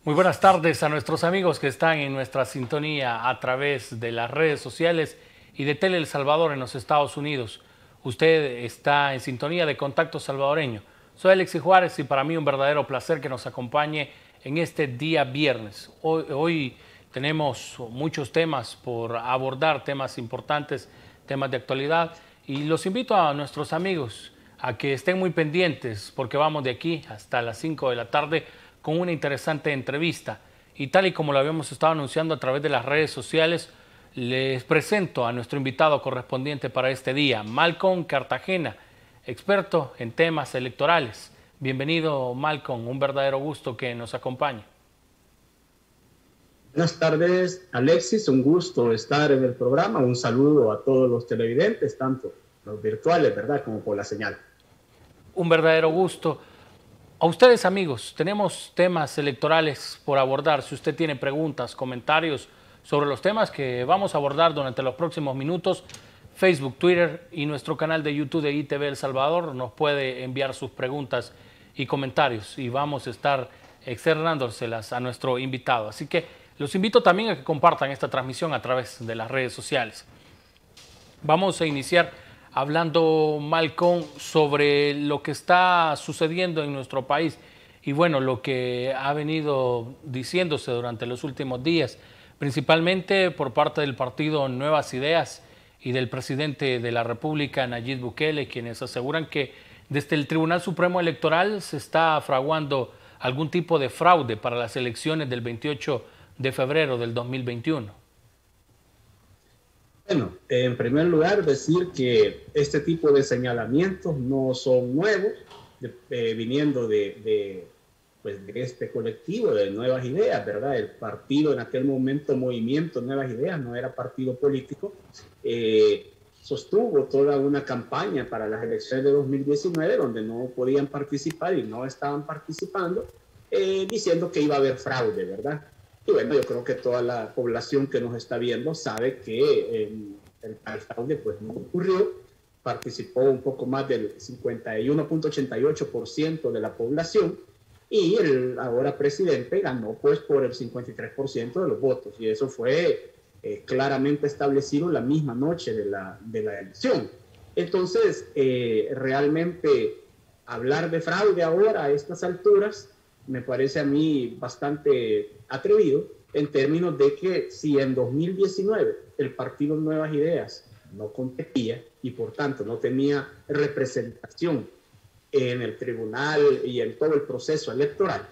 Muy buenas tardes a nuestros amigos que están en nuestra sintonía a través de las redes sociales y de Tele El Salvador en los Estados Unidos. Usted está en sintonía de Contacto Salvadoreño. Soy Alexis Juárez y para mí un verdadero placer que nos acompañe en este día viernes. Hoy tenemos muchos temas por abordar, temas importantes, temas de actualidad, y los invito a nuestros amigos a que estén muy pendientes porque vamos de aquí hasta las 5 de la tarde con una interesante entrevista. Y tal y como lo habíamos estado anunciando a través de las redes sociales, les presento a nuestro invitado correspondiente para este día, Malcolm Cartagena, experto en temas electorales. Bienvenido, Malcolm, un verdadero gusto que nos acompañe. Buenas tardes, Alexis, un gusto estar en el programa. Un saludo a todos los televidentes, tanto los virtuales, ¿verdad?, como por la señal. Un verdadero gusto. A ustedes, amigos, tenemos temas electorales por abordar. Si usted tiene preguntas, comentarios sobre los temas que vamos a abordar durante los próximos minutos, Facebook, Twitter y nuestro canal de YouTube de ITV El Salvador nos puede enviar sus preguntas y comentarios y vamos a estar externándoselas a nuestro invitado. Así que los invito también a que compartan esta transmisión a través de las redes sociales. Vamos a iniciar hablando, Malcolm, sobre lo que está sucediendo en nuestro país y bueno, lo que ha venido diciéndose durante los últimos días, principalmente por parte del partido Nuevas Ideas y del presidente de la República, Nayib Bukele, quienes aseguran que desde el Tribunal Supremo Electoral se está fraguando algún tipo de fraude para las elecciones del 28 de febrero del 2021. Bueno, en primer lugar, decir que este tipo de señalamientos no son nuevos, viniendo pues, de este colectivo de Nuevas Ideas, ¿verdad? El partido en aquel momento, Movimiento Nuevas Ideas, no era partido político, sostuvo toda una campaña para las elecciones de 2019 donde no podían participar y no estaban participando, diciendo que iba a haber fraude, ¿verdad? Y bueno, yo creo que toda la población que nos está viendo sabe que el fraude pues no ocurrió. Participó un poco más del 51.88% de la población y el ahora presidente ganó pues por el 53% de los votos. Y eso fue claramente establecido la misma noche de la elección. Entonces, realmente hablar de fraude ahora a estas alturas me parece a mí bastante atrevido en términos de que si en 2019 el partido Nuevas Ideas no competía y por tanto no tenía representación en el tribunal y en todo el proceso electoral,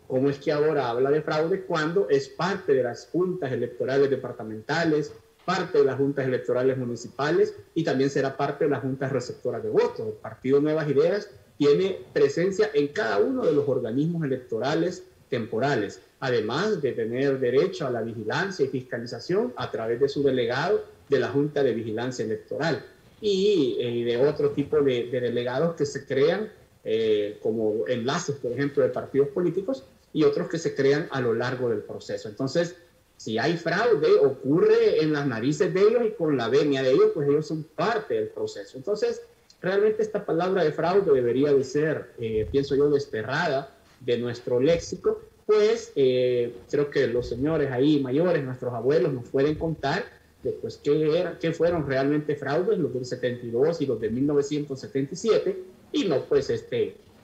¿cómo es que ahora habla de fraude cuando es parte de las juntas electorales departamentales, parte de las juntas electorales municipales y también será parte de las juntas receptoras de votos? El partido Nuevas Ideas tiene presencia en cada uno de los organismos electorales temporales, además de tener derecho a la vigilancia y fiscalización a través de su delegado de la Junta de Vigilancia Electoral y de otro tipo de delegados que se crean como enlaces, por ejemplo, de partidos políticos y otros que se crean a lo largo del proceso. Entonces, si hay fraude, ocurre en las narices de ellos y con la venia de ellos, pues ellos son parte del proceso. Entonces, realmente esta palabra de fraude debería de ser, pienso yo, desterrada de nuestro léxico, pues creo que los señores ahí mayores, nuestros abuelos, nos pueden contar de, pues, qué fueron realmente fraudes, los del 72 y los de 1977, y no pues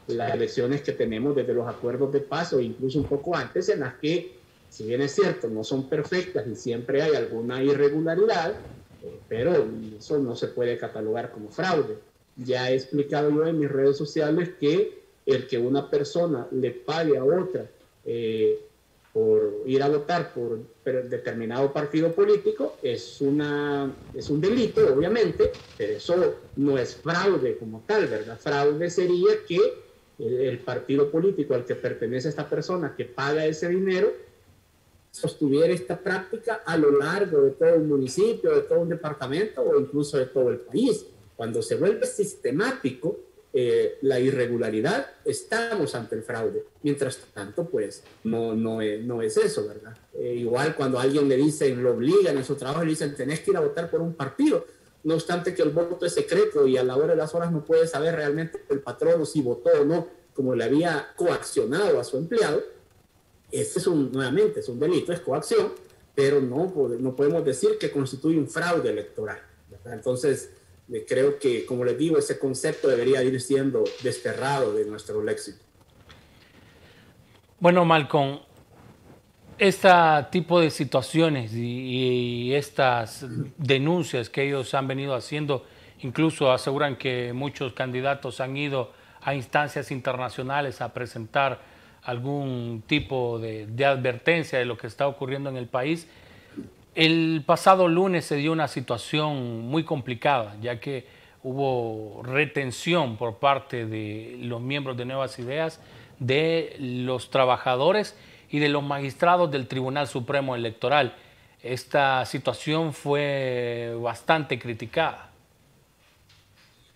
las elecciones que tenemos desde los acuerdos de paz o incluso un poco antes, en las que, si bien es cierto, no son perfectas y siempre hay alguna irregularidad, pero eso no se puede catalogar como fraude. Ya he explicado yo en mis redes sociales que el que una persona le pague a otra por ir a votar por determinado partido político es un delito, obviamente, pero eso no es fraude como tal, ¿verdad? Fraude sería que el partido político al que pertenece esta persona que paga ese dinero sostuviera esta práctica a lo largo de todo un municipio, de todo un departamento o incluso de todo el país. Cuando se vuelve sistemático la irregularidad, estamos ante el fraude. Mientras tanto, pues no es eso, ¿verdad? Igual cuando a alguien le dicen, lo obligan en su trabajo, le dicen, tenés que ir a votar por un partido. No obstante que el voto es secreto y a la hora de las horas no puede saber realmente el patrono si votó o no, como le había coaccionado a su empleado, Este nuevamente, es un delito, es coacción, pero no podemos decir que constituye un fraude electoral, ¿verdad? Entonces, creo que, como les digo, ese concepto debería ir siendo desterrado de nuestro léxico. Bueno, Malcolm, este tipo de situaciones y estas denuncias que ellos han venido haciendo, incluso aseguran que muchos candidatos han ido a instancias internacionales a presentar algún tipo de advertencia de lo que está ocurriendo en el país. El pasado lunes se dio una situación muy complicada, ya que hubo retención por parte de los miembros de Nuevas Ideas, de los trabajadores y de los magistrados del Tribunal Supremo Electoral. Esta situación fue bastante criticada.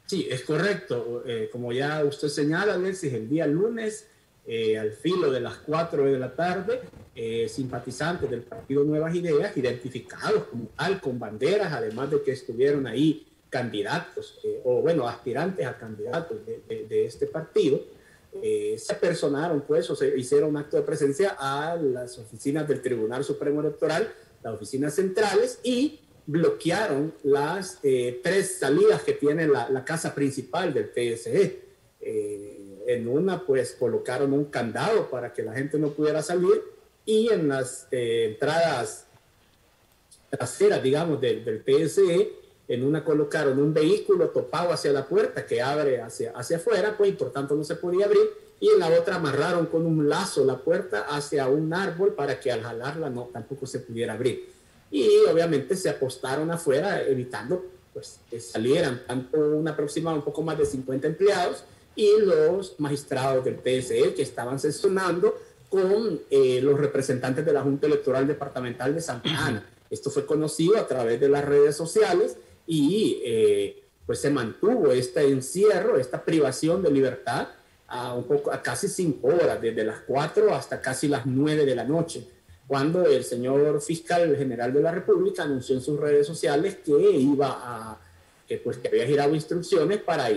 Sí, es correcto. Como ya usted señala, Alexis, el día lunes, al filo de las 4 de la tarde, simpatizantes del partido Nuevas Ideas, identificados como tal, con banderas, además de que estuvieron ahí candidatos, aspirantes a candidatos de este partido, se personaron, pues, o se hicieron un acto de presencia a las oficinas del Tribunal Supremo Electoral, las oficinas centrales, y bloquearon las 3 salidas que tiene la casa principal del TSE. En una, pues, colocaron un candado para que la gente no pudiera salir, y en las entradas traseras, digamos, del TSE, en una colocaron un vehículo topado hacia la puerta que abre hacia afuera, pues, y por tanto no se podía abrir, y en la otra amarraron con un lazo la puerta hacia un árbol para que al jalarla tampoco se pudiera abrir. Y obviamente se apostaron afuera, evitando, pues, que salieran tanto un aproximado, un poco más de 50 empleados, y los magistrados del TSE que estaban sesionando con los representantes de la Junta Electoral Departamental de Santa Ana. Esto fue conocido a través de las redes sociales, y pues se mantuvo este encierro, esta privación de libertad a casi 5 horas, desde las 4 hasta casi las 9 de la noche, cuando el señor fiscal general de la República anunció en sus redes sociales que que había girado instrucciones para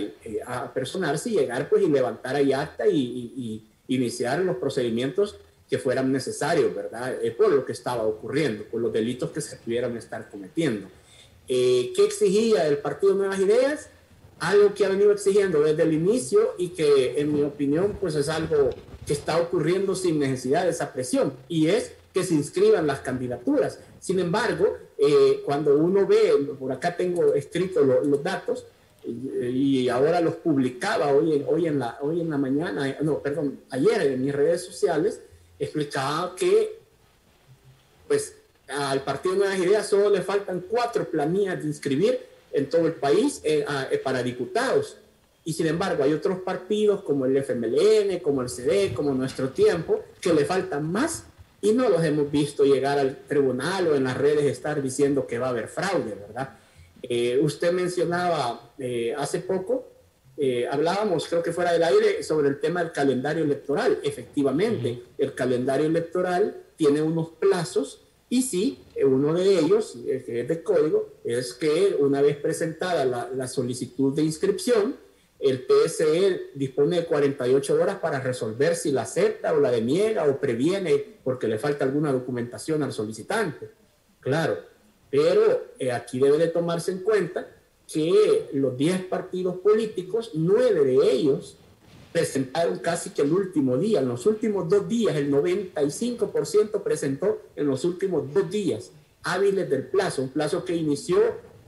a personarse y llegar, pues, y levantar ahí acta y iniciar los procedimientos que fueran necesarios, ¿verdad? Por lo que estaba ocurriendo, por los delitos que se pudieran estar cometiendo. ¿Qué exigía el Partido Nuevas Ideas? Algo que ha venido exigiendo desde el inicio y que, en mi opinión, pues es algo que está ocurriendo sin necesidad de esa presión, y es que se inscriban las candidaturas. Sin embargo, cuando uno ve, por acá tengo escritos los datos, y ahora los publicaba ayer en mis redes sociales, explicaba que, pues, al Partido Nuevas Ideas solo le faltan 4 planillas de inscribir en todo el país para diputados. Y sin embargo, hay otros partidos como el FMLN, como el CD, como Nuestro Tiempo, que le faltan más, y no los hemos visto llegar al tribunal o en las redes estar diciendo que va a haber fraude, ¿verdad? Usted mencionaba hace poco, hablábamos, creo que fuera del aire, sobre el tema del calendario electoral. Efectivamente, el calendario electoral tiene unos plazos, y sí, uno de ellos, que es de código, es que una vez presentada la solicitud de inscripción, el TSE dispone de 48 horas para resolver si la acepta o la deniega o previene porque le falta alguna documentación al solicitante. Claro, pero aquí debe de tomarse en cuenta que los 10 partidos políticos, 9 de ellos presentaron casi que el último día. En los últimos 2 días, el 95% presentó en los últimos 2 días hábiles del plazo, un plazo que inició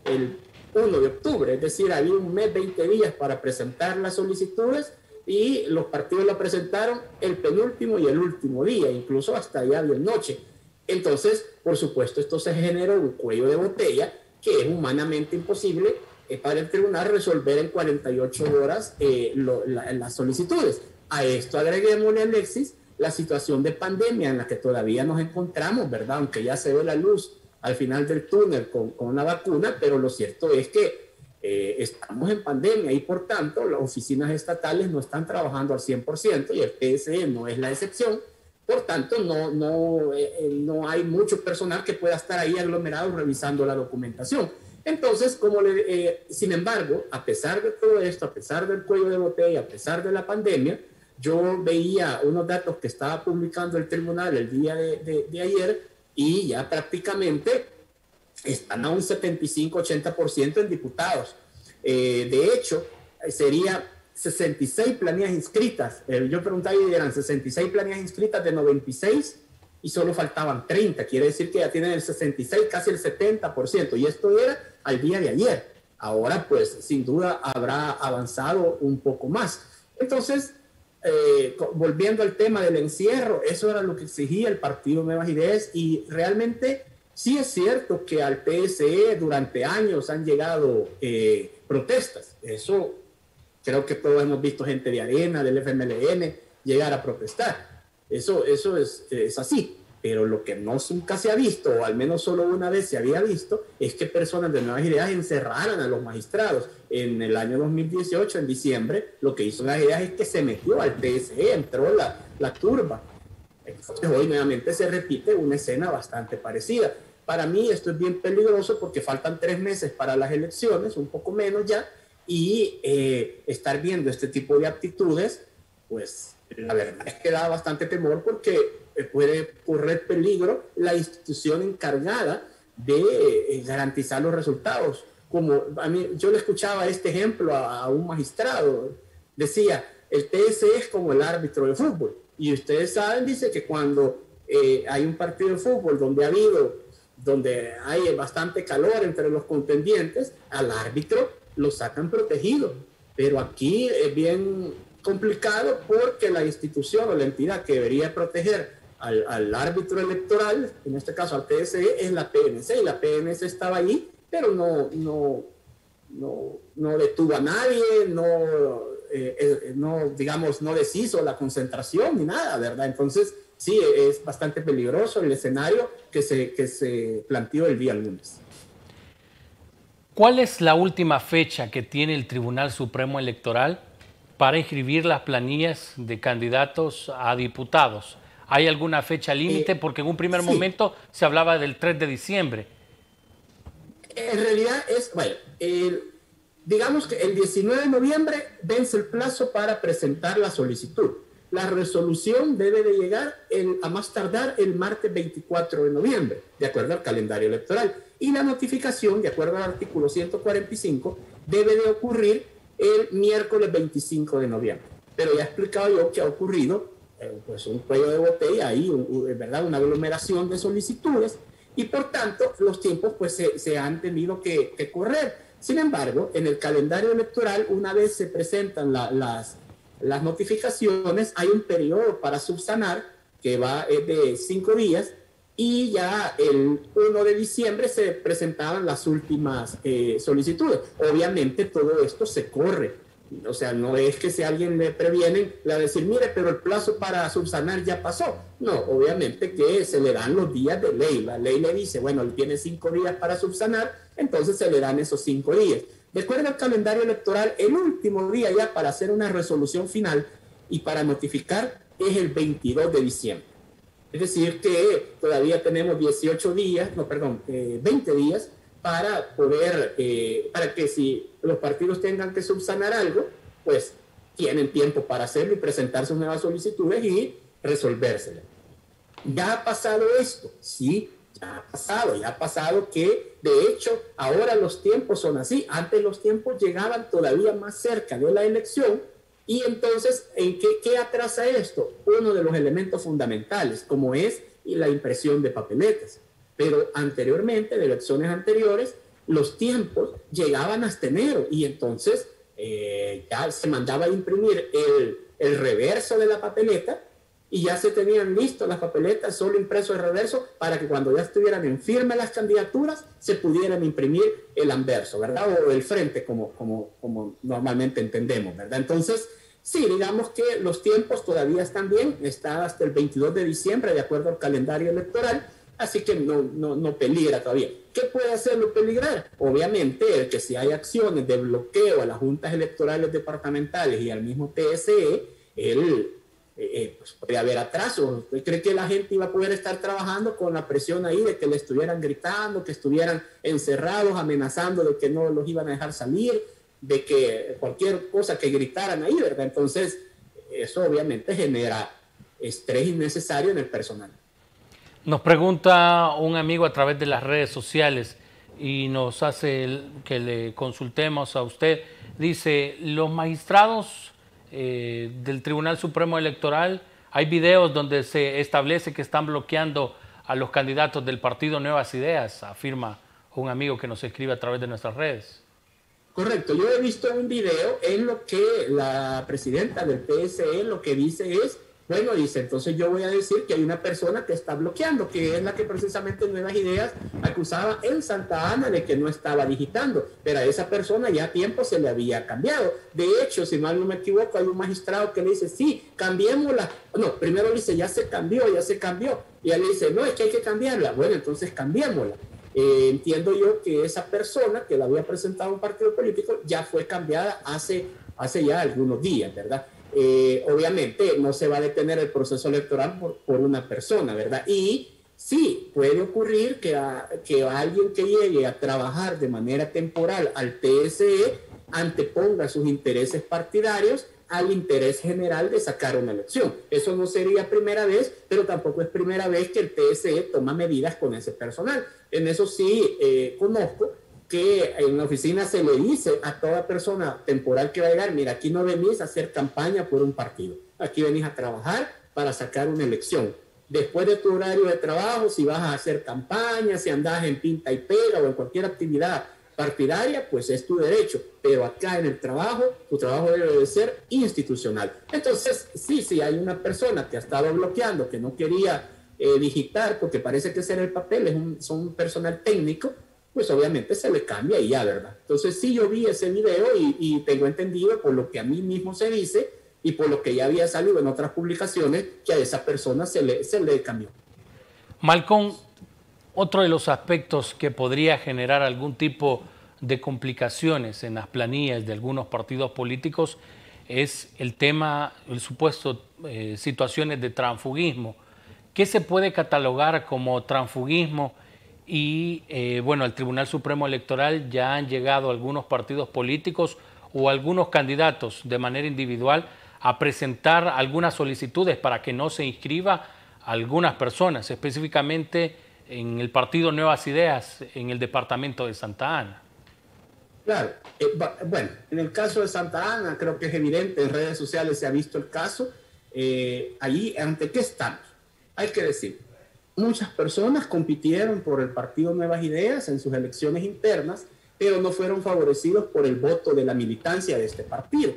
el 1 de octubre, es decir, había un mes, 20 días para presentar las solicitudes, y los partidos la presentaron el penúltimo y el último día, incluso hasta ya de noche. Entonces, por supuesto, esto se generó un cuello de botella que es humanamente imposible para el tribunal resolver en 48 horas las solicitudes. A esto agreguémosle, Alexis, la situación de pandemia en la que todavía nos encontramos, ¿verdad? Aunque ya se ve la luz al final del túnel con una vacuna, pero lo cierto es que estamos en pandemia, y por tanto las oficinas estatales no están trabajando al 100%, y el TSE no es la excepción. Por tanto, no hay mucho personal que pueda estar ahí aglomerado revisando la documentación. Entonces, sin embargo, a pesar de todo esto, a pesar del cuello de botella, a pesar de la pandemia, yo veía unos datos que estaba publicando el tribunal el día de ayer y ya prácticamente están a un 75-80% en diputados. De hecho, sería 66 planillas inscritas. Yo preguntaba y eran 66 planillas inscritas de 96 y solo faltaban 30. Quiere decir que ya tienen el 66, casi el 70%. Y esto era al día de ayer. Ahora, pues, sin duda habrá avanzado un poco más. Entonces, volviendo al tema del encierro, eso era lo que exigía el Partido Nuevas Ideas y realmente sí es cierto que al PSE durante años han llegado protestas. Eso creo que todos hemos visto gente de Arena, del FMLN, llegar a protestar. Eso es así. Pero lo que nunca se ha visto, o al menos solo una vez se había visto, es que personas de Nuevas Ideas encerraran a los magistrados. En el año 2018, en diciembre, lo que hizo Nuevas Ideas es que se metió al PSE, entró la turba. Entonces hoy nuevamente se repite una escena bastante parecida. Para mí esto es bien peligroso porque faltan 3 meses para las elecciones, un poco menos ya, y estar viendo este tipo de actitudes, pues la verdad es que da bastante temor porque puede correr peligro la institución encargada de garantizar los resultados. Como a mí, yo le escuchaba este ejemplo a un magistrado, decía, el TSE es como el árbitro de fútbol, y ustedes saben, dice que cuando hay un partido de fútbol donde hay bastante calor entre los contendientes, al árbitro lo sacan protegido, pero aquí es bien complicado porque la institución o la entidad que debería proteger al árbitro electoral, en este caso al TSE, es la PNC, y la PNC estaba allí, pero no detuvo a nadie, digamos, no deshizo la concentración ni nada, ¿verdad? Entonces, sí, es bastante peligroso el escenario que se planteó el día lunes. ¿Cuál es la última fecha que tiene el Tribunal Supremo Electoral para inscribir las planillas de candidatos a diputados? ¿Hay alguna fecha límite? Porque en un primer momento se hablaba del 3 de diciembre. En realidad es, bueno, digamos que el 19 de noviembre vence el plazo para presentar la solicitud. La resolución debe de llegar a más tardar el martes 24 de noviembre, de acuerdo al calendario electoral. Y la notificación, de acuerdo al artículo 145, debe de ocurrir el miércoles 25 de noviembre. Pero ya he explicado yo que ha ocurrido pues un cuello de botella ahí, ¿verdad? Una aglomeración de solicitudes y por tanto los tiempos pues se han tenido que correr. Sin embargo, en el calendario electoral, una vez se presentan las notificaciones, hay un periodo para subsanar que va de 5 días y ya el 1 de diciembre se presentaban las últimas solicitudes. Obviamente todo esto se corre. O sea, no es que si a alguien le previenen, le va a decir, mire, pero el plazo para subsanar ya pasó. No, obviamente que se le dan los días de ley. La ley le dice, bueno, él tiene 5 días para subsanar, entonces se le dan esos 5 días. De acuerdo al calendario electoral, el último día ya para hacer una resolución final y para notificar es el 22 de diciembre. Es decir, que todavía tenemos 20 días para poder, para que si los partidos tengan que subsanar algo, pues tienen tiempo para hacerlo y presentar sus nuevas solicitudes y resolvérselas. ¿Ya ha pasado esto? Sí, ya ha pasado que, de hecho, ahora los tiempos son así. Antes los tiempos llegaban todavía más cerca de la elección y entonces, ¿en qué atrasa esto? Uno de los elementos fundamentales, como es la impresión de papeletas. Pero anteriormente, de elecciones anteriores, los tiempos llegaban hasta enero y entonces ya se mandaba a imprimir el reverso de la papeleta y ya se tenían listas las papeletas, solo impreso el reverso, para que cuando ya estuvieran en firme las candidaturas, se pudieran imprimir el anverso, ¿verdad? O el frente, como normalmente entendemos, ¿verdad? Entonces, sí, digamos que los tiempos todavía están bien, está hasta el 22 de diciembre, de acuerdo al calendario electoral, así que no peligra todavía. ¿Qué puede hacerlo peligrar? Obviamente, que si hay acciones de bloqueo a las juntas electorales departamentales y al mismo TSE, pues puede haber atrasos. ¿Usted cree que la gente iba a poder estar trabajando con la presión ahí de que le estuvieran gritando, que estuvieran encerrados, amenazando de que no los iban a dejar salir, de que cualquier cosa que gritaran ahí, ¿verdad? Entonces, eso obviamente genera estrés innecesario en el personal. Nos pregunta un amigo a través de las redes sociales y nos hace que le consultemos a usted. Dice, los magistrados del Tribunal Supremo Electoral, hay videos donde se establece que están bloqueando a los candidatos del partido Nuevas Ideas, afirma un amigo que nos escribe a través de nuestras redes. Correcto, yo he visto un video en lo que la presidenta del PSE lo que dice es, bueno, dice, entonces yo voy a decir que hay una persona que está bloqueando, que es la que precisamente Nuevas Ideas acusaba en Santa Ana de que no estaba digitando, pero a esa persona ya a tiempo se le había cambiado. De hecho, si mal no me equivoco, hay un magistrado que le dice, sí, cambiémosla. No, primero le dice, ya se cambió. Y él le dice, no, es que hay que cambiarla. Bueno, entonces cambiémosla. Entiendo yo que esa persona que la había presentado a un partido político ya fue cambiada hace ya algunos días, ¿verdad? Obviamente no se va a detener el proceso electoral por una persona, ¿verdad? Y sí, puede ocurrir que alguien que llegue a trabajar de manera temporal al TSE anteponga sus intereses partidarios al interés general de sacar una elección. Eso no sería primera vez, pero tampoco es primera vez que el TSE toma medidas con ese personal. En eso sí conozco que en la oficina se le dice a toda persona temporal que va a llegar, mira, aquí no venís a hacer campaña por un partido, aquí venís a trabajar para sacar una elección. Después de tu horario de trabajo, si vas a hacer campaña, si andás en pinta y pega o en cualquier actividad partidaria, pues es tu derecho, pero acá en el trabajo, tu trabajo debe de ser institucional. Entonces, sí, hay una persona que ha estado bloqueando, que no quería digitar, porque parece que ese era el papel, son un personal técnico, pues obviamente se le cambia y ya, ¿verdad? Entonces sí, yo vi ese video y tengo entendido por lo que a mí mismo se dice y por lo que ya había salido en otras publicaciones, que a esa persona se le cambió. Malcolm, otro de los aspectos que podría generar algún tipo de complicaciones en las planillas de algunos partidos políticos es el supuesto situaciones de transfugismo. ¿Qué se puede catalogar como transfugismo? Y bueno, al Tribunal Supremo Electoral ya han llegado algunos partidos políticos o algunos candidatos de manera individual a presentar algunas solicitudes para que no se inscriba a algunas personas, específicamente en el partido Nuevas Ideas, en el departamento de Santa Ana. Claro, bueno, en el caso de Santa Ana creo que es evidente, en redes sociales se ha visto el caso. Allí, ¿ante qué estamos? Hay que decir, muchas personas compitieron por el partido Nuevas Ideas en sus elecciones internas, pero no fueron favorecidos por el voto de la militancia de este partido.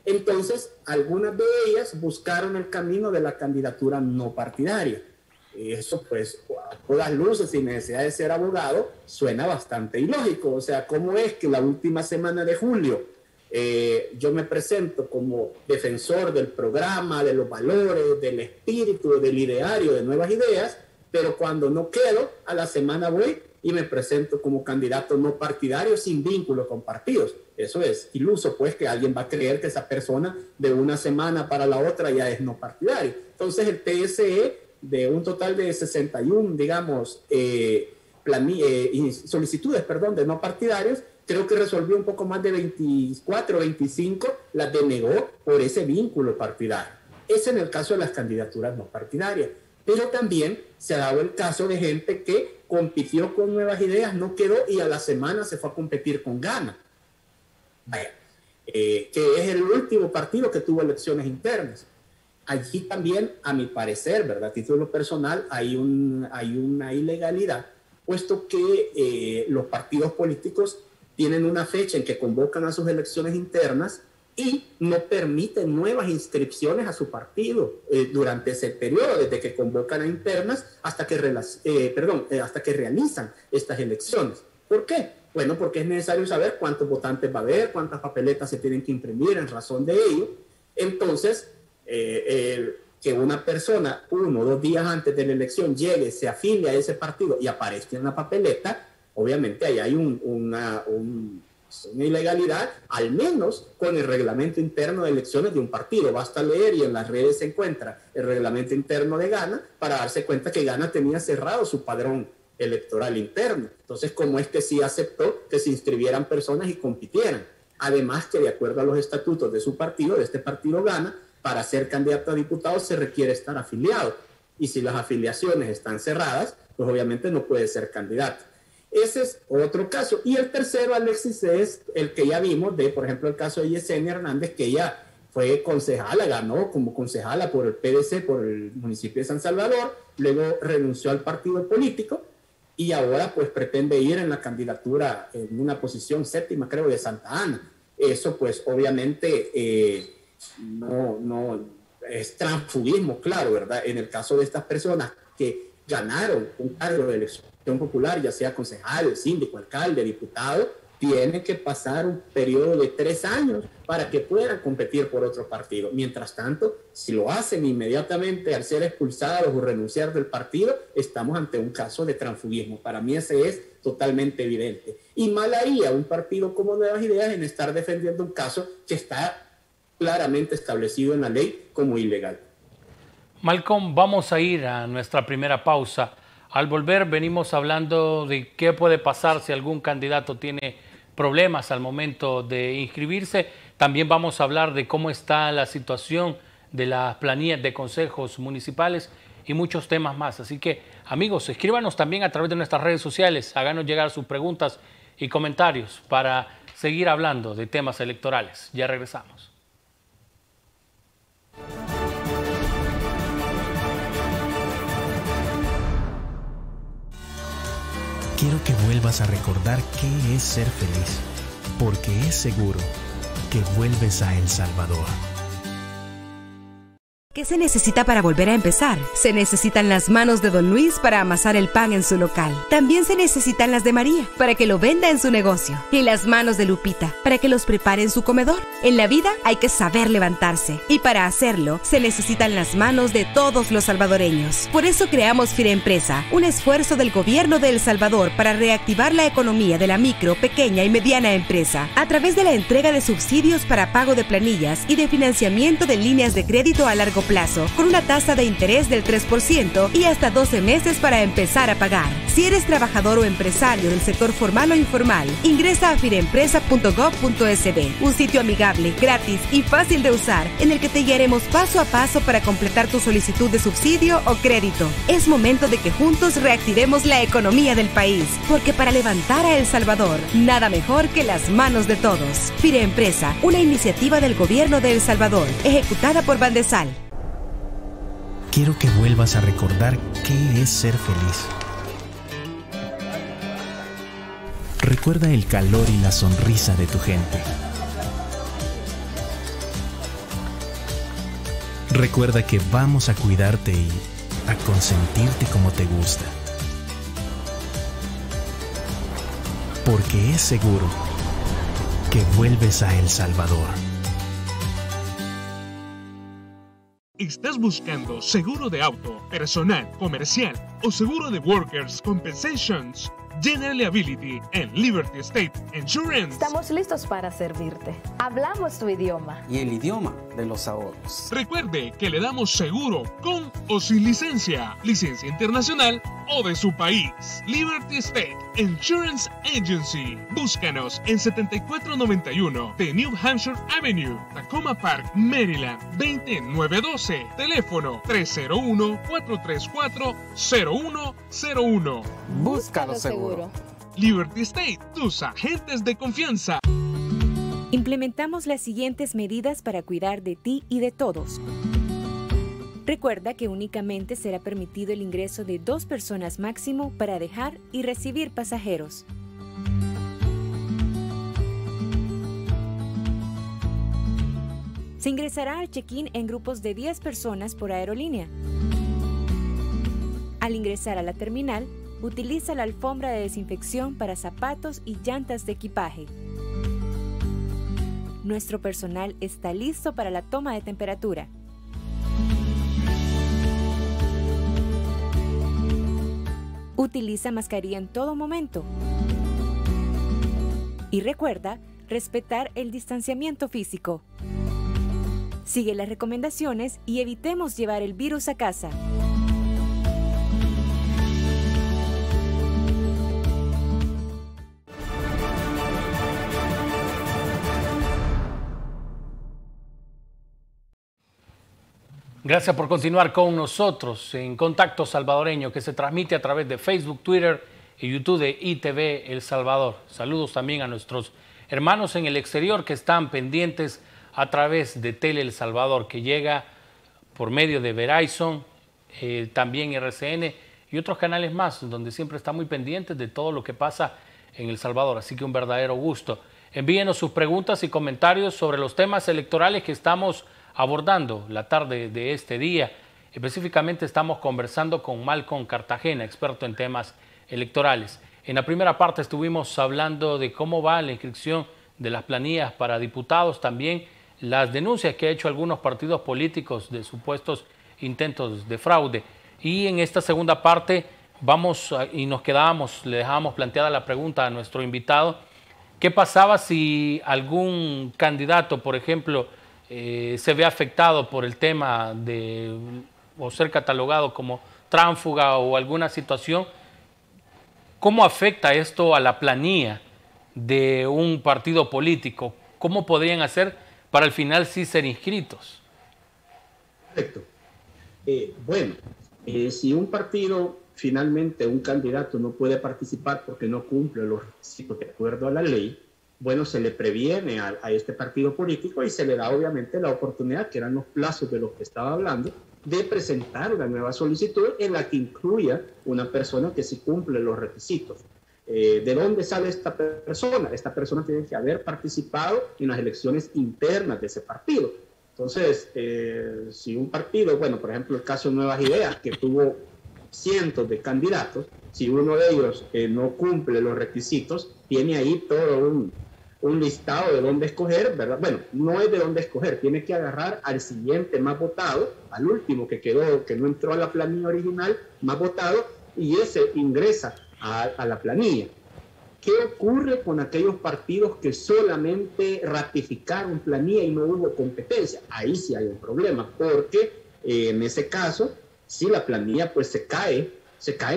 Entonces, algunas de ellas buscaron el camino de la candidatura no partidaria. Eso, pues, a todas luces, sin necesidad de ser abogado, suena bastante ilógico. O sea, ¿cómo es que la última semana de julio yo me presento como defensor del programa, de los valores, del espíritu, del ideario de Nuevas Ideas, pero cuando no quedo, a la semana voy y me presento como candidato no partidario sin vínculo con partidos? Eso es iluso, pues, que alguien va a creer que esa persona de una semana para la otra ya es no partidario. Entonces el TSE, de un total de 61, digamos, solicitudes, de no partidarios, creo que resolvió un poco más de 24 o 25, las denegó por ese vínculo partidario. Ese en el caso de las candidaturas no partidarias. Pero también se ha dado el caso de gente que compitió con Nuevas Ideas, no quedó y a la semana se fue a competir con Gana. Vaya, que es el último partido que tuvo elecciones internas. Allí también, a mi parecer, ¿verdad? A título personal, hay una ilegalidad, puesto que los partidos políticos tienen una fecha en que convocan a sus elecciones internas y no permiten nuevas inscripciones a su partido durante ese periodo, desde que convocan a internas hasta que realizan estas elecciones. ¿Por qué? Bueno, porque es necesario saber cuántos votantes va a haber, cuántas papeletas se tienen que imprimir en razón de ello. Entonces, que una persona 1 o 2 días antes de la elección llegue, se afilie a ese partido y aparezca en la papeleta, obviamente ahí hay una ilegalidad, al menos con el reglamento interno de elecciones de un partido. Basta leer y en las redes se encuentra el reglamento interno de Gana para darse cuenta que Gana tenía cerrado su padrón electoral interno. Entonces, ¿cómo es que sí aceptó que se inscribieran personas y compitieran? Además que de acuerdo a los estatutos de su partido, de este partido Gana, para ser candidato a diputado se requiere estar afiliado. Y si las afiliaciones están cerradas, pues obviamente no puede ser candidato. Ese es otro caso. Y el tercero, Alexis, es el que ya vimos por ejemplo, el caso de Yesenia Hernández, que ella fue concejala, ganó como concejala por el PDC, por el municipio de San Salvador, luego renunció al partido político y ahora pues pretende ir en la candidatura en una posición séptima, creo, de Santa Ana. Eso pues obviamente no es transfugismo, claro, ¿verdad? En el caso de estas personas que ganaron un cargo de elección popular, ya sea concejal, síndico, alcalde, diputado, tienen que pasar un periodo de 3 años para que puedan competir por otro partido. Mientras tanto, si lo hacen inmediatamente al ser expulsados o renunciar del partido, estamos ante un caso de transfugismo. Para mí ese es totalmente evidente. Y mal haría un partido como Nuevas Ideas en estar defendiendo un caso que está claramente establecido en la ley como ilegal. Malcolm, vamos a ir a nuestra primera pausa. Al volver venimos hablando de qué puede pasar si algún candidato tiene problemas al momento de inscribirse. También vamos a hablar de cómo está la situación de las planillas de consejos municipales y muchos temas más. Así que, amigos, escríbanos también a través de nuestras redes sociales, háganos llegar sus preguntas y comentarios para seguir hablando de temas electorales. Ya regresamos. Quiero que vuelvas a recordar qué es ser feliz, porque es seguro que vuelves a El Salvador. ¿Qué se necesita para volver a empezar? Se necesitan las manos de Don Luis para amasar el pan en su local. También se necesitan las de María para que lo venda en su negocio. Y las manos de Lupita para que los prepare en su comedor. En la vida hay que saber levantarse. Y para hacerlo, se necesitan las manos de todos los salvadoreños. Por eso creamos Firempresa, un esfuerzo del gobierno de El Salvador para reactivar la economía de la micro, pequeña y mediana empresa. A través de la entrega de subsidios para pago de planillas y de financiamiento de líneas de crédito a largo plazo, con una tasa de interés del 3% y hasta 12 meses para empezar a pagar. Si eres trabajador o empresario del sector formal o informal, ingresa a firempresa.gov.sb, un sitio amigable, gratis y fácil de usar, en el que te guiaremos paso a paso para completar tu solicitud de subsidio o crédito. Es momento de que juntos reactivemos la economía del país, porque para levantar a El Salvador, nada mejor que las manos de todos. Firempresa, una iniciativa del gobierno de El Salvador, ejecutada por Bandesal. Quiero que vuelvas a recordar qué es ser feliz. Recuerda el calor y la sonrisa de tu gente. Recuerda que vamos a cuidarte y a consentirte como te gusta. Porque es seguro que vuelves a El Salvador. ¿Estás buscando seguro de auto, personal, comercial o seguro de Workers' Compensations? General Liability en Liberty State Insurance. Estamos listos para servirte. Hablamos tu idioma. Y el idioma de los ahorros. Recuerde que le damos seguro con o sin licencia, licencia internacional o de su país. Liberty State Insurance Agency. Búscanos en 7491 de New Hampshire Avenue, Tacoma Park, Maryland, 20912. Teléfono 301-434-0101. Búscalo seguro. Liberty State, tus agentes de confianza. Implementamos las siguientes medidas para cuidar de ti y de todos. Recuerda que únicamente será permitido el ingreso de 2 personas máximo para dejar y recibir pasajeros. Se ingresará al check-in en grupos de 10 personas por aerolínea. Al ingresar a la terminal, utiliza la alfombra de desinfección para zapatos y llantas de equipaje. Nuestro personal está listo para la toma de temperatura. Utiliza mascarilla en todo momento. Y recuerda respetar el distanciamiento físico. Sigue las recomendaciones y evitemos llevar el virus a casa. Gracias por continuar con nosotros en Contacto Salvadoreño, que se transmite a través de Facebook, Twitter y YouTube de ITV El Salvador. Saludos también a nuestros hermanos en el exterior que están pendientes a través de Tele El Salvador, que llega por medio de Verizon, también RCN y otros canales más, donde siempre está muy pendientes de todo lo que pasa en El Salvador. Así que un verdadero gusto. Envíenos sus preguntas y comentarios sobre los temas electorales que estamos abordando la tarde de este día. Específicamente estamos conversando con Malcolm Cartagena, experto en temas electorales. En la primera parte estuvimos hablando de cómo va la inscripción de las planillas para diputados, también las denuncias que ha hecho algunos partidos políticos de supuestos intentos de fraude. Y en esta segunda parte le dejábamos planteada la pregunta a nuestro invitado: ¿qué pasaba si algún candidato, por ejemplo, se ve afectado por el tema o ser catalogado como tránsfuga o alguna situación? ¿Cómo afecta esto a la planilla de un partido político? ¿Cómo podrían hacer para al final sí ser inscritos? Correcto. Bueno, si un partido, finalmente un candidato no puede participar porque no cumple los requisitos de acuerdo a la ley, bueno, se le previene a este partido político y se le da obviamente la oportunidad, que eran los plazos de los que estaba hablando, de presentar una nueva solicitud en la que incluya una persona que sí cumple los requisitos. ¿De dónde sale esta persona? Esta persona tiene que haber participado en las elecciones internas de ese partido. Entonces, si un partido, bueno, por ejemplo, el caso de Nuevas Ideas, que tuvo cientos de candidatos, si uno de ellos no cumple los requisitos, tiene ahí todo un listado de dónde escoger, ¿verdad? Bueno, no es de dónde escoger, tiene que agarrar al siguiente más votado, al último que quedó, que no entró a la planilla original, más votado, y ese ingresa a la planilla. ¿Qué ocurre con aquellos partidos que solamente ratificaron planilla y no hubo competencia? Ahí sí hay un problema, porque en ese caso, si la planilla pues se cae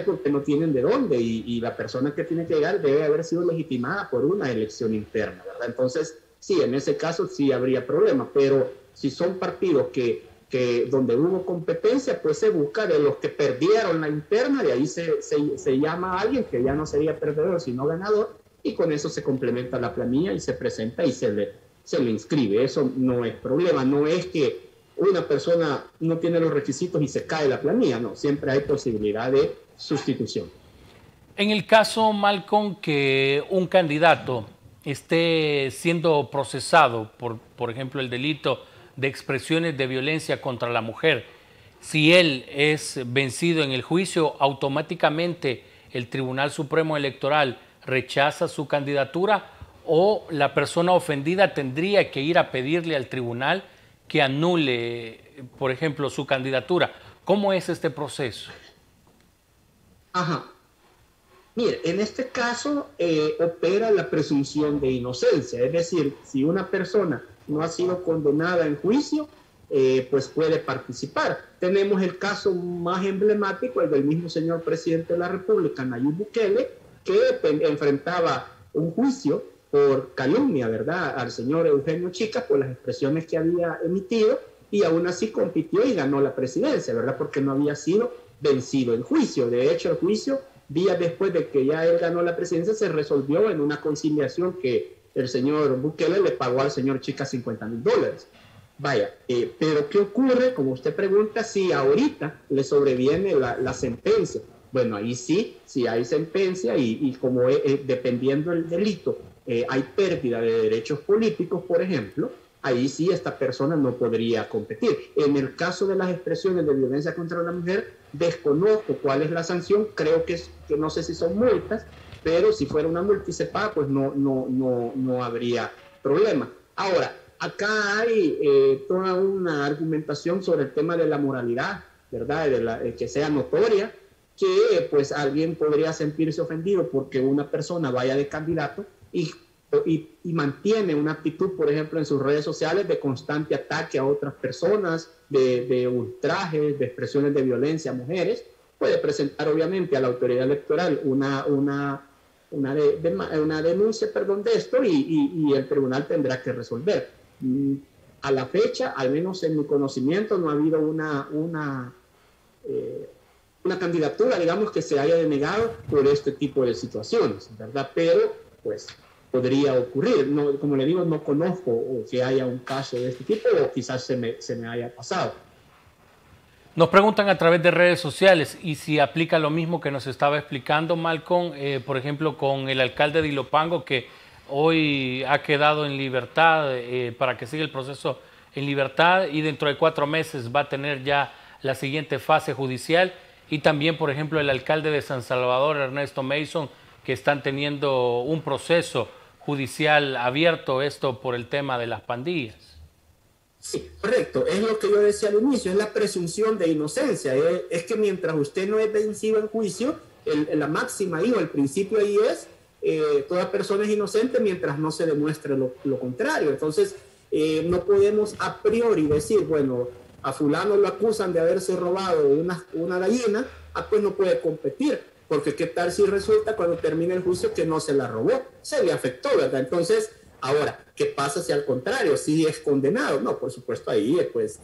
porque no tienen de dónde, y la persona que tiene que llegar debe haber sido legitimada por una elección interna, ¿verdad? Entonces, sí, en ese caso sí habría problema, pero si son partidos que donde hubo competencia, pues se busca de los que perdieron la interna, de ahí se llama a alguien que ya no sería perdedor, sino ganador, y con eso se complementa la planilla y se presenta y se le inscribe. Eso no es problema, no es que una persona no tiene los requisitos y se cae la planilla, no, siempre hay posibilidad de sustitución. En el caso, Malcolm, que un candidato esté siendo procesado por ejemplo, el delito de expresiones de violencia contra la mujer, si él es vencido en el juicio, automáticamente el Tribunal Supremo Electoral rechaza su candidatura, o la persona ofendida tendría que ir a pedirle al tribunal que anule, por ejemplo, su candidatura. ¿Cómo es este proceso? Ajá. Mire, en este caso opera la presunción de inocencia, es decir, si una persona no ha sido condenada en juicio, pues puede participar. Tenemos el caso más emblemático, el del mismo señor presidente de la República, Nayib Bukele, que enfrentaba un juicio por calumnia, ¿verdad?, al señor Eugenio Chica por las expresiones que había emitido, y aún así compitió y ganó la presidencia, ¿verdad?, porque no había sido vencido el juicio. De hecho, el juicio, días después de que ya él ganó la presidencia, se resolvió en una conciliación que el señor Bukele le pagó al señor Chica $50,000. Vaya, pero ¿qué ocurre? Como usted pregunta, si ahorita le sobreviene la sentencia. Bueno, ahí sí, si hay sentencia y como dependiendo del delito, hay pérdida de derechos políticos, por ejemplo, ahí sí esta persona no podría competir. En el caso de las expresiones de violencia contra la mujer, desconozco cuál es la sanción, creo que no sé si son multas, pero si fuera una multa y se paga, pues no habría problema. Ahora, acá hay toda una argumentación sobre el tema de la moralidad, ¿verdad?, que sea notoria, que pues alguien podría sentirse ofendido porque una persona vaya de candidato y mantiene una actitud, por ejemplo, en sus redes sociales de constante ataque a otras personas, de ultrajes, de expresiones de violencia a mujeres. Puede presentar obviamente a la autoridad electoral una denuncia, de esto, y el tribunal tendrá que resolver. a la fecha, al menos en mi conocimiento, no ha habido una candidatura, digamos, que se haya denegado por este tipo de situaciones, ¿verdad? Pero, pues, podría ocurrir. No, como le digo, no conozco o que haya un caso de este tipo, o quizás se me haya pasado. Nos preguntan a través de redes sociales y si aplica lo mismo que nos estaba explicando Malcolm, por ejemplo, con el alcalde de Ilopango, que hoy ha quedado en libertad para que siga el proceso en libertad y dentro de 4 meses va a tener ya la siguiente fase judicial. Y también, por ejemplo, el alcalde de San Salvador, Ernesto Mason, que están teniendo un proceso judicial abierto, esto por el tema de las pandillas. Sí, correcto. Es lo que yo decía al inicio, es la presunción de inocencia. Es que mientras usted no es vencido en juicio, la máxima ahí o el principio ahí es toda persona es inocente mientras no se demuestre lo contrario. Entonces, no podemos a priori decir, bueno, a fulano lo acusan de haberse robado una gallina, pues no puede competir, porque qué tal si resulta cuando termine el juicio que no se la robó, se le afectó, ¿verdad? Entonces, ahora, ¿qué pasa si al contrario, si es condenado? No, por supuesto, ahí pues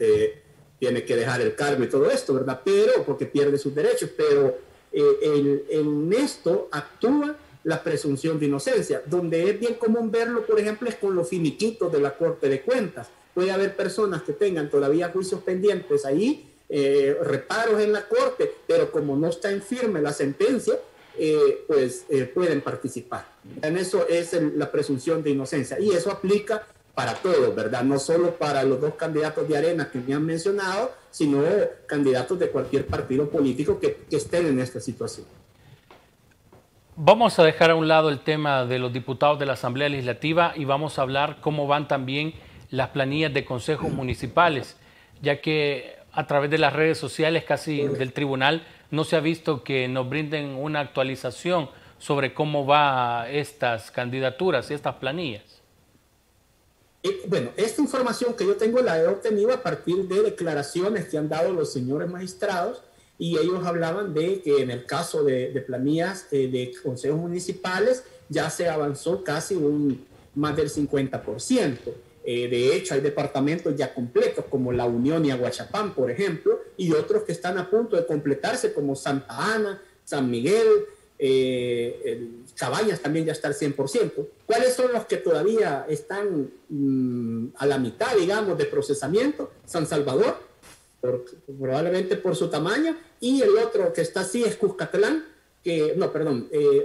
tiene que dejar el cargo y todo esto, ¿verdad? Pero, porque pierde sus derechos, pero en esto actúa la presunción de inocencia. Donde es bien común verlo, por ejemplo, es con los finiquitos de la Corte de Cuentas. Puede haber personas que tengan todavía juicios pendientes ahí, reparos en la Corte, pero como no está en firme la sentencia, pueden participar. En eso es la presunción de inocencia. Y eso aplica para todos, ¿verdad? No solo para los 2 candidatos de Arena que me han mencionado, sino candidatos de cualquier partido político que estén en esta situación. Vamos a dejar a un lado el tema de los diputados de la Asamblea Legislativa y vamos a hablar cómo van también las planillas de consejos municipales, ya que a través de las redes sociales casi del tribunal no se ha visto que nos brinden una actualización sobre cómo van estas candidaturas y estas planillas. Bueno, esta información que yo tengo la he obtenido a partir de declaraciones que han dado los señores magistrados, y ellos hablaban de que en el caso de planillas de consejos municipales ya se avanzó casi más del 50%. De hecho, hay departamentos ya completos como La Unión y Aguachapán, por ejemplo, y otros que están a punto de completarse como Santa Ana, San Miguel, Cabañas también ya está al 100%. ¿Cuáles son los que todavía están a la mitad, digamos, de procesamiento? San Salvador, probablemente por su tamaño, y el otro que está así es Cuscatlán,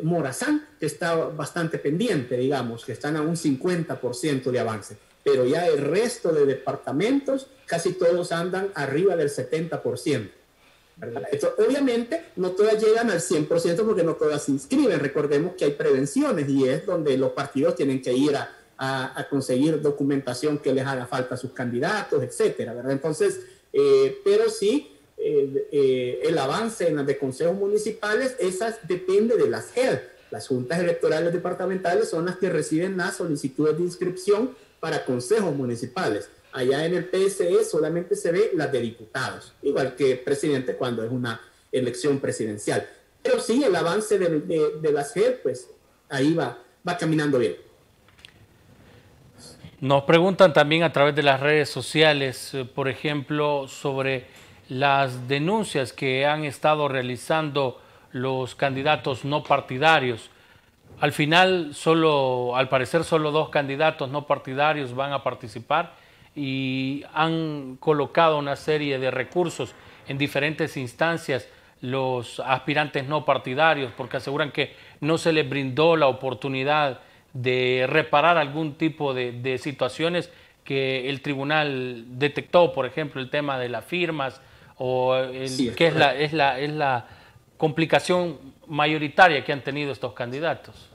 Morazán, que está bastante pendiente, digamos, que están a un 50% de avance. Pero ya el resto de departamentos, casi todos andan arriba del 70%. ¿Verdad? Esto, obviamente, no todas llegan al 100% porque no todas se inscriben. Recordemos que hay prevenciones y es donde los partidos tienen que ir a conseguir documentación que les haga falta a sus candidatos, etcétera, ¿verdad? Entonces, pero sí, el avance en las de consejos municipales, esas depende de las JED. Las juntas electorales departamentales son las que reciben las solicitudes de inscripción para consejos municipales. Allá en el PSE solamente se ve las de diputados, igual que presidente cuando es una elección presidencial. Pero sí, el avance de las JED, pues ahí va caminando bien. Nos preguntan también a través de las redes sociales, por ejemplo, sobre las denuncias que han estado realizando los candidatos no partidarios. Al final, al parecer, solo 2 candidatos no partidarios van a participar y han colocado una serie de recursos en diferentes instancias los aspirantes no partidarios porque aseguran que no se les brindó la oportunidad de reparar algún tipo de situaciones que el tribunal detectó, por ejemplo, el tema de las firmas o que es la complicación mayoritaria que han tenido estos candidatos.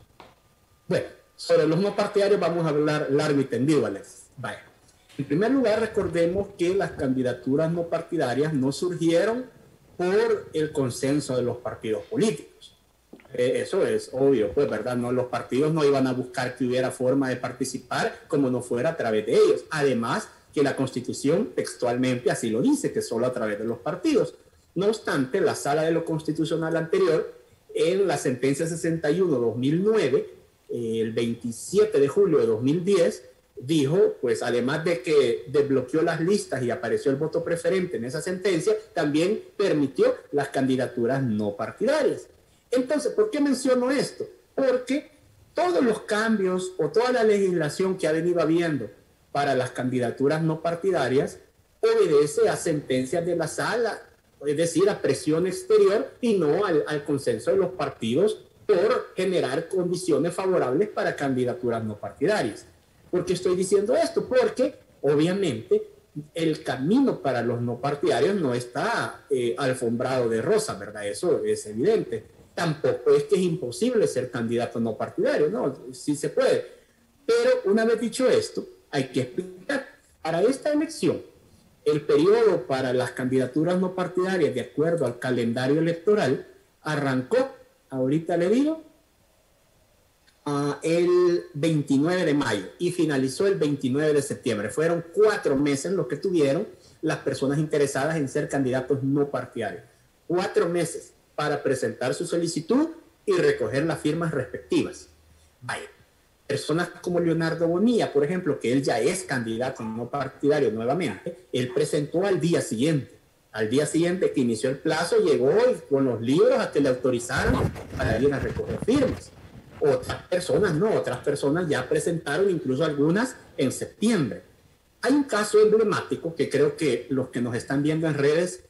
Bueno, sobre los no partidarios vamos a hablar largo y tendido, Alex. Vaya. En primer lugar, recordemos que las candidaturas no partidarias no surgieron por el consenso de los partidos políticos. Eso es obvio, pues, ¿verdad? No, los partidos no iban a buscar que hubiera forma de participar como no fuera a través de ellos. Además, que la Constitución textualmente así lo dice, que solo a través de los partidos. No obstante, la Sala de lo Constitucional anterior, en la sentencia 61-2009, el 27 de julio de 2010, dijo, pues además de que desbloqueó las listas y apareció el voto preferente en esa sentencia, también permitió las candidaturas no partidarias. Entonces, ¿por qué menciono esto? Porque todos los cambios o toda la legislación que ha venido habiendo para las candidaturas no partidarias obedece a sentencias de la sala, es decir, a presión exterior y no al consenso de los partidos por generar condiciones favorables para candidaturas no partidarias. ¿Por qué estoy diciendo esto? Porque obviamente el camino para los no partidarios no está alfombrado de rosa, ¿verdad? Eso es evidente. Tampoco es que es imposible ser candidato no partidario, ¿no? Sí se puede. Pero una vez dicho esto, hay que explicar. Para esta elección, el periodo para las candidaturas no partidarias, de acuerdo al calendario electoral, arrancó, ahorita le digo, el 29 de mayo y finalizó el 29 de septiembre. Fueron 4 meses los que tuvieron las personas interesadas en ser candidatos no partidarios. 4 meses para presentar su solicitud y recoger las firmas respectivas. Vaya, personas como Leonardo Bonilla, por ejemplo, que él ya es candidato no partidario nuevamente, él presentó al día siguiente que inició el plazo, llegó y con los libros a que le autorizaran para ir a recoger firmas. Otras personas ya presentaron, incluso algunas en septiembre. Hay un caso emblemático que creo que los que nos están viendo en redes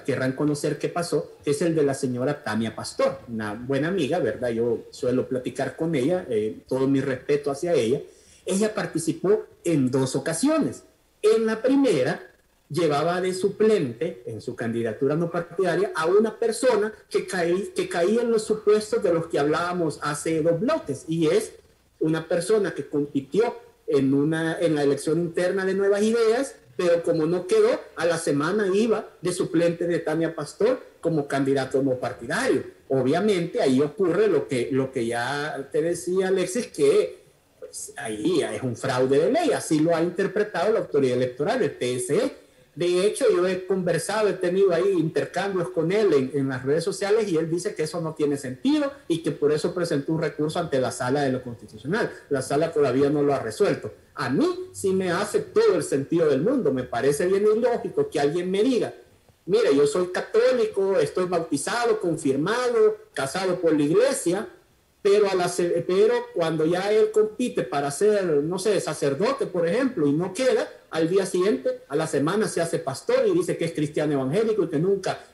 querrán conocer qué pasó, que es el de la señora Tania Pastor, una buena amiga, ¿verdad? Yo suelo platicar con ella, todo mi respeto hacia ella. Ella participó en 2 ocasiones. En la primera, llevaba de suplente en su candidatura no partidaria a una persona que caía en los supuestos de los que hablábamos hace 2 bloques, y es una persona que compitió en la elección interna de Nuevas Ideas, pero como no quedó, a la semana iba de suplente de Tania Pastor como candidato no partidario. Obviamente ahí ocurre lo que ya te decía Alexis, que pues, ahí es un fraude de ley, así lo ha interpretado la autoridad electoral, el TSE. De hecho, yo he conversado, he tenido ahí intercambios con él en las redes sociales, y él dice que eso no tiene sentido y que por eso presentó un recurso ante la Sala de lo Constitucional. La Sala todavía no lo ha resuelto. A mí sí me hace todo el sentido del mundo. Me parece bien ilógico que alguien me diga, mire, yo soy católico, estoy bautizado, confirmado, casado por la iglesia, pero cuando ya él compite para ser, no sé, sacerdote, por ejemplo, y no queda, al día siguiente, a la semana se hace pastor y dice que es cristiano evangélico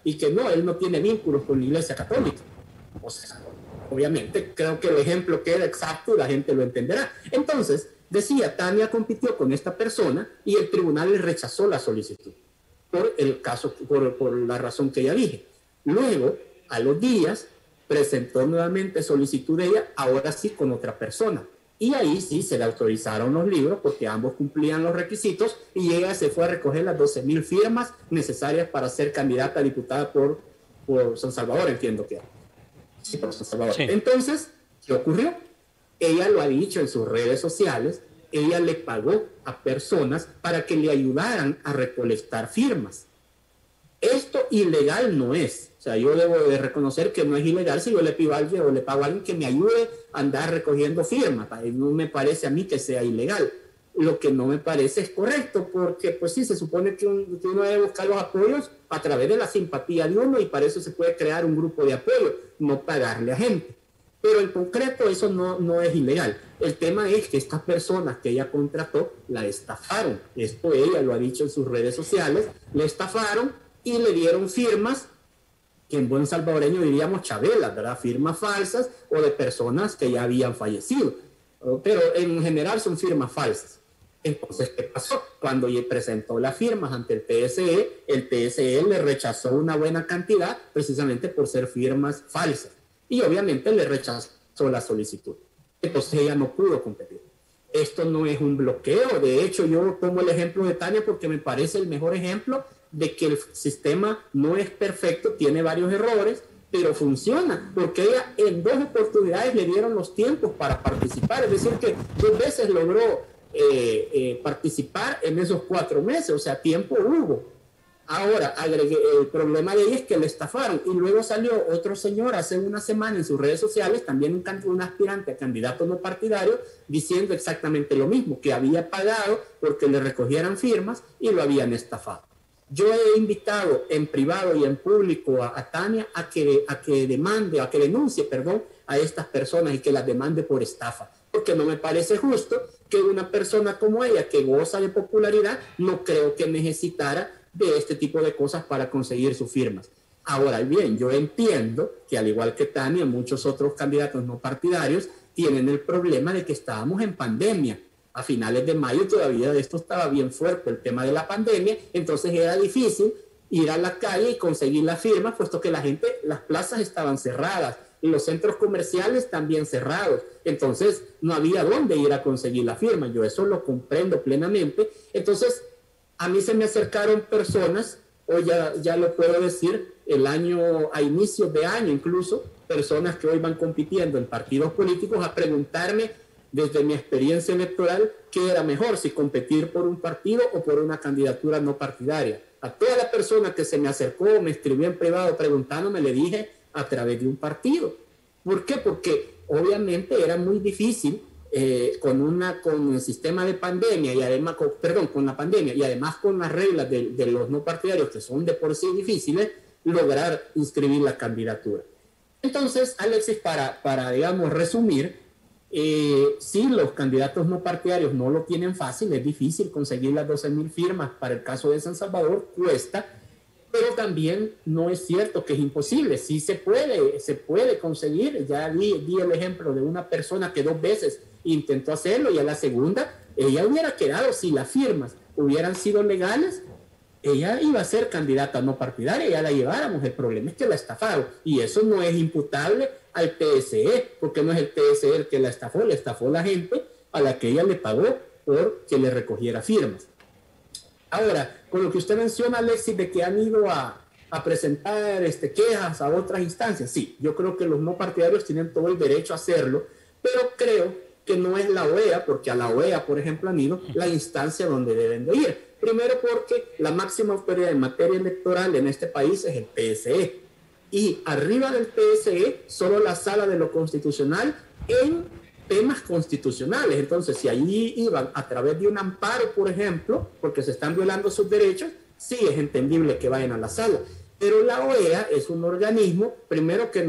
y que él no tiene vínculos con la iglesia católica. O sea, obviamente creo que el ejemplo queda exacto y la gente lo entenderá. Entonces, decía, Tania compitió con esta persona y el tribunal le rechazó la solicitud por el caso, por la razón que ya dije. Luego, a los días, presentó nuevamente solicitud de ella, ahora sí con otra persona. Y ahí sí se le autorizaron los libros porque ambos cumplían los requisitos, y ella se fue a recoger las 12,000 firmas necesarias para ser candidata a diputada por San Salvador, entiendo que era. Sí, por San Salvador. Sí. Entonces, ¿qué ocurrió? Ella lo ha dicho en sus redes sociales, ella le pagó a personas para que le ayudaran a recolectar firmas. Esto ilegal no es. O sea, yo debo de reconocer que no es ilegal si yo le pido a alguien o le pago a alguien que me ayude a andar recogiendo firmas. No me parece a mí que sea ilegal. Lo que no me parece es correcto, porque pues sí, se supone que uno debe buscar los apoyos a través de la simpatía de uno, y para eso se puede crear un grupo de apoyo, no pagarle a gente. Pero en concreto eso no es ilegal. El tema es que estas personas que ella contrató la estafaron. Esto ella lo ha dicho en sus redes sociales. Le estafaron y le dieron firmas que en buen salvadoreño diríamos chabelas, ¿verdad? Firmas falsas o de personas que ya habían fallecido. Pero en general son firmas falsas. Entonces, ¿qué pasó? Cuando ella presentó las firmas ante el TSE le rechazó una buena cantidad precisamente por ser firmas falsas. Y obviamente le rechazó la solicitud. Entonces ella no pudo competir. Esto no es un bloqueo. De hecho, yo tomo el ejemplo de Tania porque me parece el mejor ejemplo de que el sistema no es perfecto, tiene varios errores, pero funciona, porque ella en 2 oportunidades le dieron los tiempos para participar. Es decir, que 2 veces logró participar en esos 4 meses, o sea, tiempo hubo. Ahora, agregué, el problema de ella es que le estafaron. Y luego salió otro señor hace una semana en sus redes sociales, también un aspirante a candidato no partidario, diciendo exactamente lo mismo, que había pagado porque le recogieran firmas y lo habían estafado. Yo he invitado en privado y en público a Tania a que denuncie a estas personas y que las demande por estafa, porque no me parece justo que una persona como ella, que goza de popularidad, no creo que necesitara de este tipo de cosas para conseguir sus firmas. Ahora bien, yo entiendo que al igual que Tania, muchos otros candidatos no partidarios tienen el problema de que estábamos en pandemia. A finales de mayo todavía esto estaba bien fuerte, el tema de la pandemia, entonces era difícil ir a la calle y conseguir las firmas, puesto que las plazas estaban cerradas y los centros comerciales también cerrados, entonces no había dónde ir a conseguir la firma. Yo eso lo comprendo plenamente. Entonces a mí se me acercaron personas, hoy ya lo puedo decir, a inicios de año incluso, personas que hoy van compitiendo en partidos políticos a preguntarme desde mi experiencia electoral qué era mejor, si competir por un partido o por una candidatura no partidaria. A toda la persona que se me acercó, me escribió en privado preguntándome, le dije a través de un partido. ¿Por qué? Porque obviamente era muy difícil con el sistema de pandemia y además, con la pandemia y además con las reglas de los no partidarios, que son de por sí difíciles, lograr inscribir la candidatura. Entonces, Alexis, para digamos, resumir, si los candidatos no partidarios no lo tienen fácil, es difícil conseguir las 12,000 firmas. Para el caso de San Salvador cuesta, pero también no es cierto que es imposible. Sí se puede conseguir. Ya di el ejemplo de una persona que 2 veces intentó hacerlo y a la segunda ella hubiera quedado, si las firmas hubieran sido legales, ella iba a ser candidata no partidaria, ya la lleváramos. El problema es que la estafaron y eso no es imputable al TSE, porque no es el TSE el que la estafó, le estafó la gente a la que ella le pagó por que le recogiera firmas. Ahora, con lo que usted menciona, Alexis, de que han ido a presentar quejas a otras instancias, sí, yo creo que los no partidarios tienen todo el derecho a hacerlo, pero creo que no es la OEA, porque a la OEA, por ejemplo, han ido la instancia donde deben de ir. Primero porque la máxima autoridad en materia electoral en este país es el TSE. Y arriba del TSE, solo la Sala de lo Constitucional en temas constitucionales. Entonces, si allí iban a través de un amparo, por ejemplo, porque se están violando sus derechos, sí es entendible que vayan a la sala. Pero la OEA es un organismo, primero que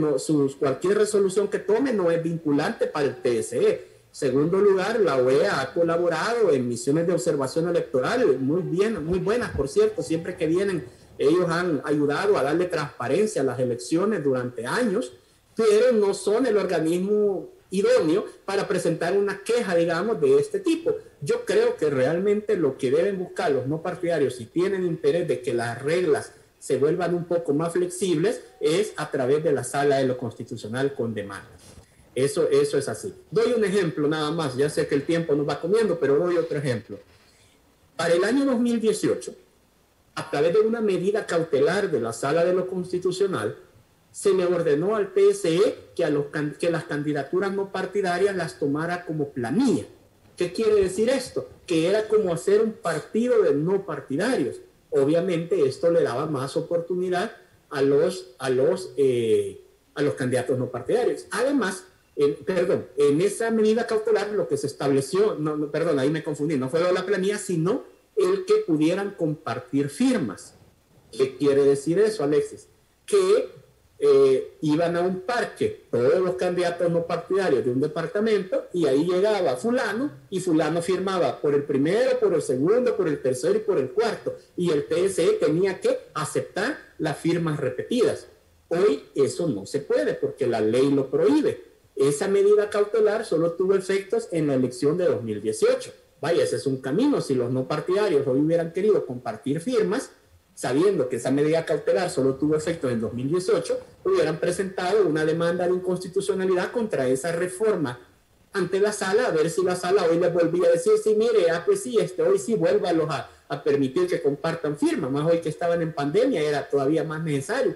cualquier resolución que tome no es vinculante para el TSE. Segundo lugar, la OEA ha colaborado en misiones de observación electoral muy buenas, por cierto. Siempre que vienen, ellos han ayudado a darle transparencia a las elecciones durante años, pero no son el organismo idóneo para presentar una queja, digamos, de este tipo. Yo creo que realmente lo que deben buscar los no partidarios, si tienen interés de que las reglas se vuelvan un poco más flexibles, es a través de la Sala de lo Constitucional con demandas. Eso es así. Doy un ejemplo nada más, ya sé que el tiempo nos va comiendo, pero doy otro ejemplo. Para el año 2018, a través de una medida cautelar de la Sala de lo Constitucional, se le ordenó al TSE que las candidaturas no partidarias las tomara como planilla. ¿Qué quiere decir esto? Que era como hacer un partido de no partidarios. Obviamente esto le daba más oportunidad a los candidatos no partidarios. Además, en esa medida cautelar lo que se estableció, ahí me confundí, no fue la planilla, sino el que pudieran compartir firmas. ¿Qué quiere decir eso, Alexis? Que iban a un parque todos los candidatos no partidarios de un departamento y ahí llegaba fulano y fulano firmaba por el primero, por el segundo, por el tercero y por el cuarto, y el TSE tenía que aceptar las firmas repetidas. Hoy eso no se puede porque la ley lo prohíbe. Esa medida cautelar solo tuvo efectos en la elección de 2018. Vaya, ese es un camino. Si los no partidarios hoy hubieran querido compartir firmas, sabiendo que esa medida cautelar solo tuvo efectos en 2018, hubieran presentado una demanda de inconstitucionalidad contra esa reforma ante la sala, a ver si la sala hoy les volvía a decir, sí, mire, pues sí, hoy sí vuélvalos a permitir que compartan firmas, más hoy que estaban en pandemia era todavía más necesario,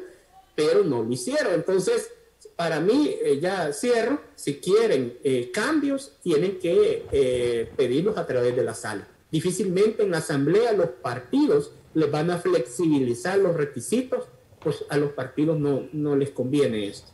pero no lo hicieron. Entonces, para mí, ya cierro, si quieren cambios, tienen que pedirlos a través de la sala. Difícilmente en la asamblea los partidos les van a flexibilizar los requisitos, pues a los partidos no les conviene esto.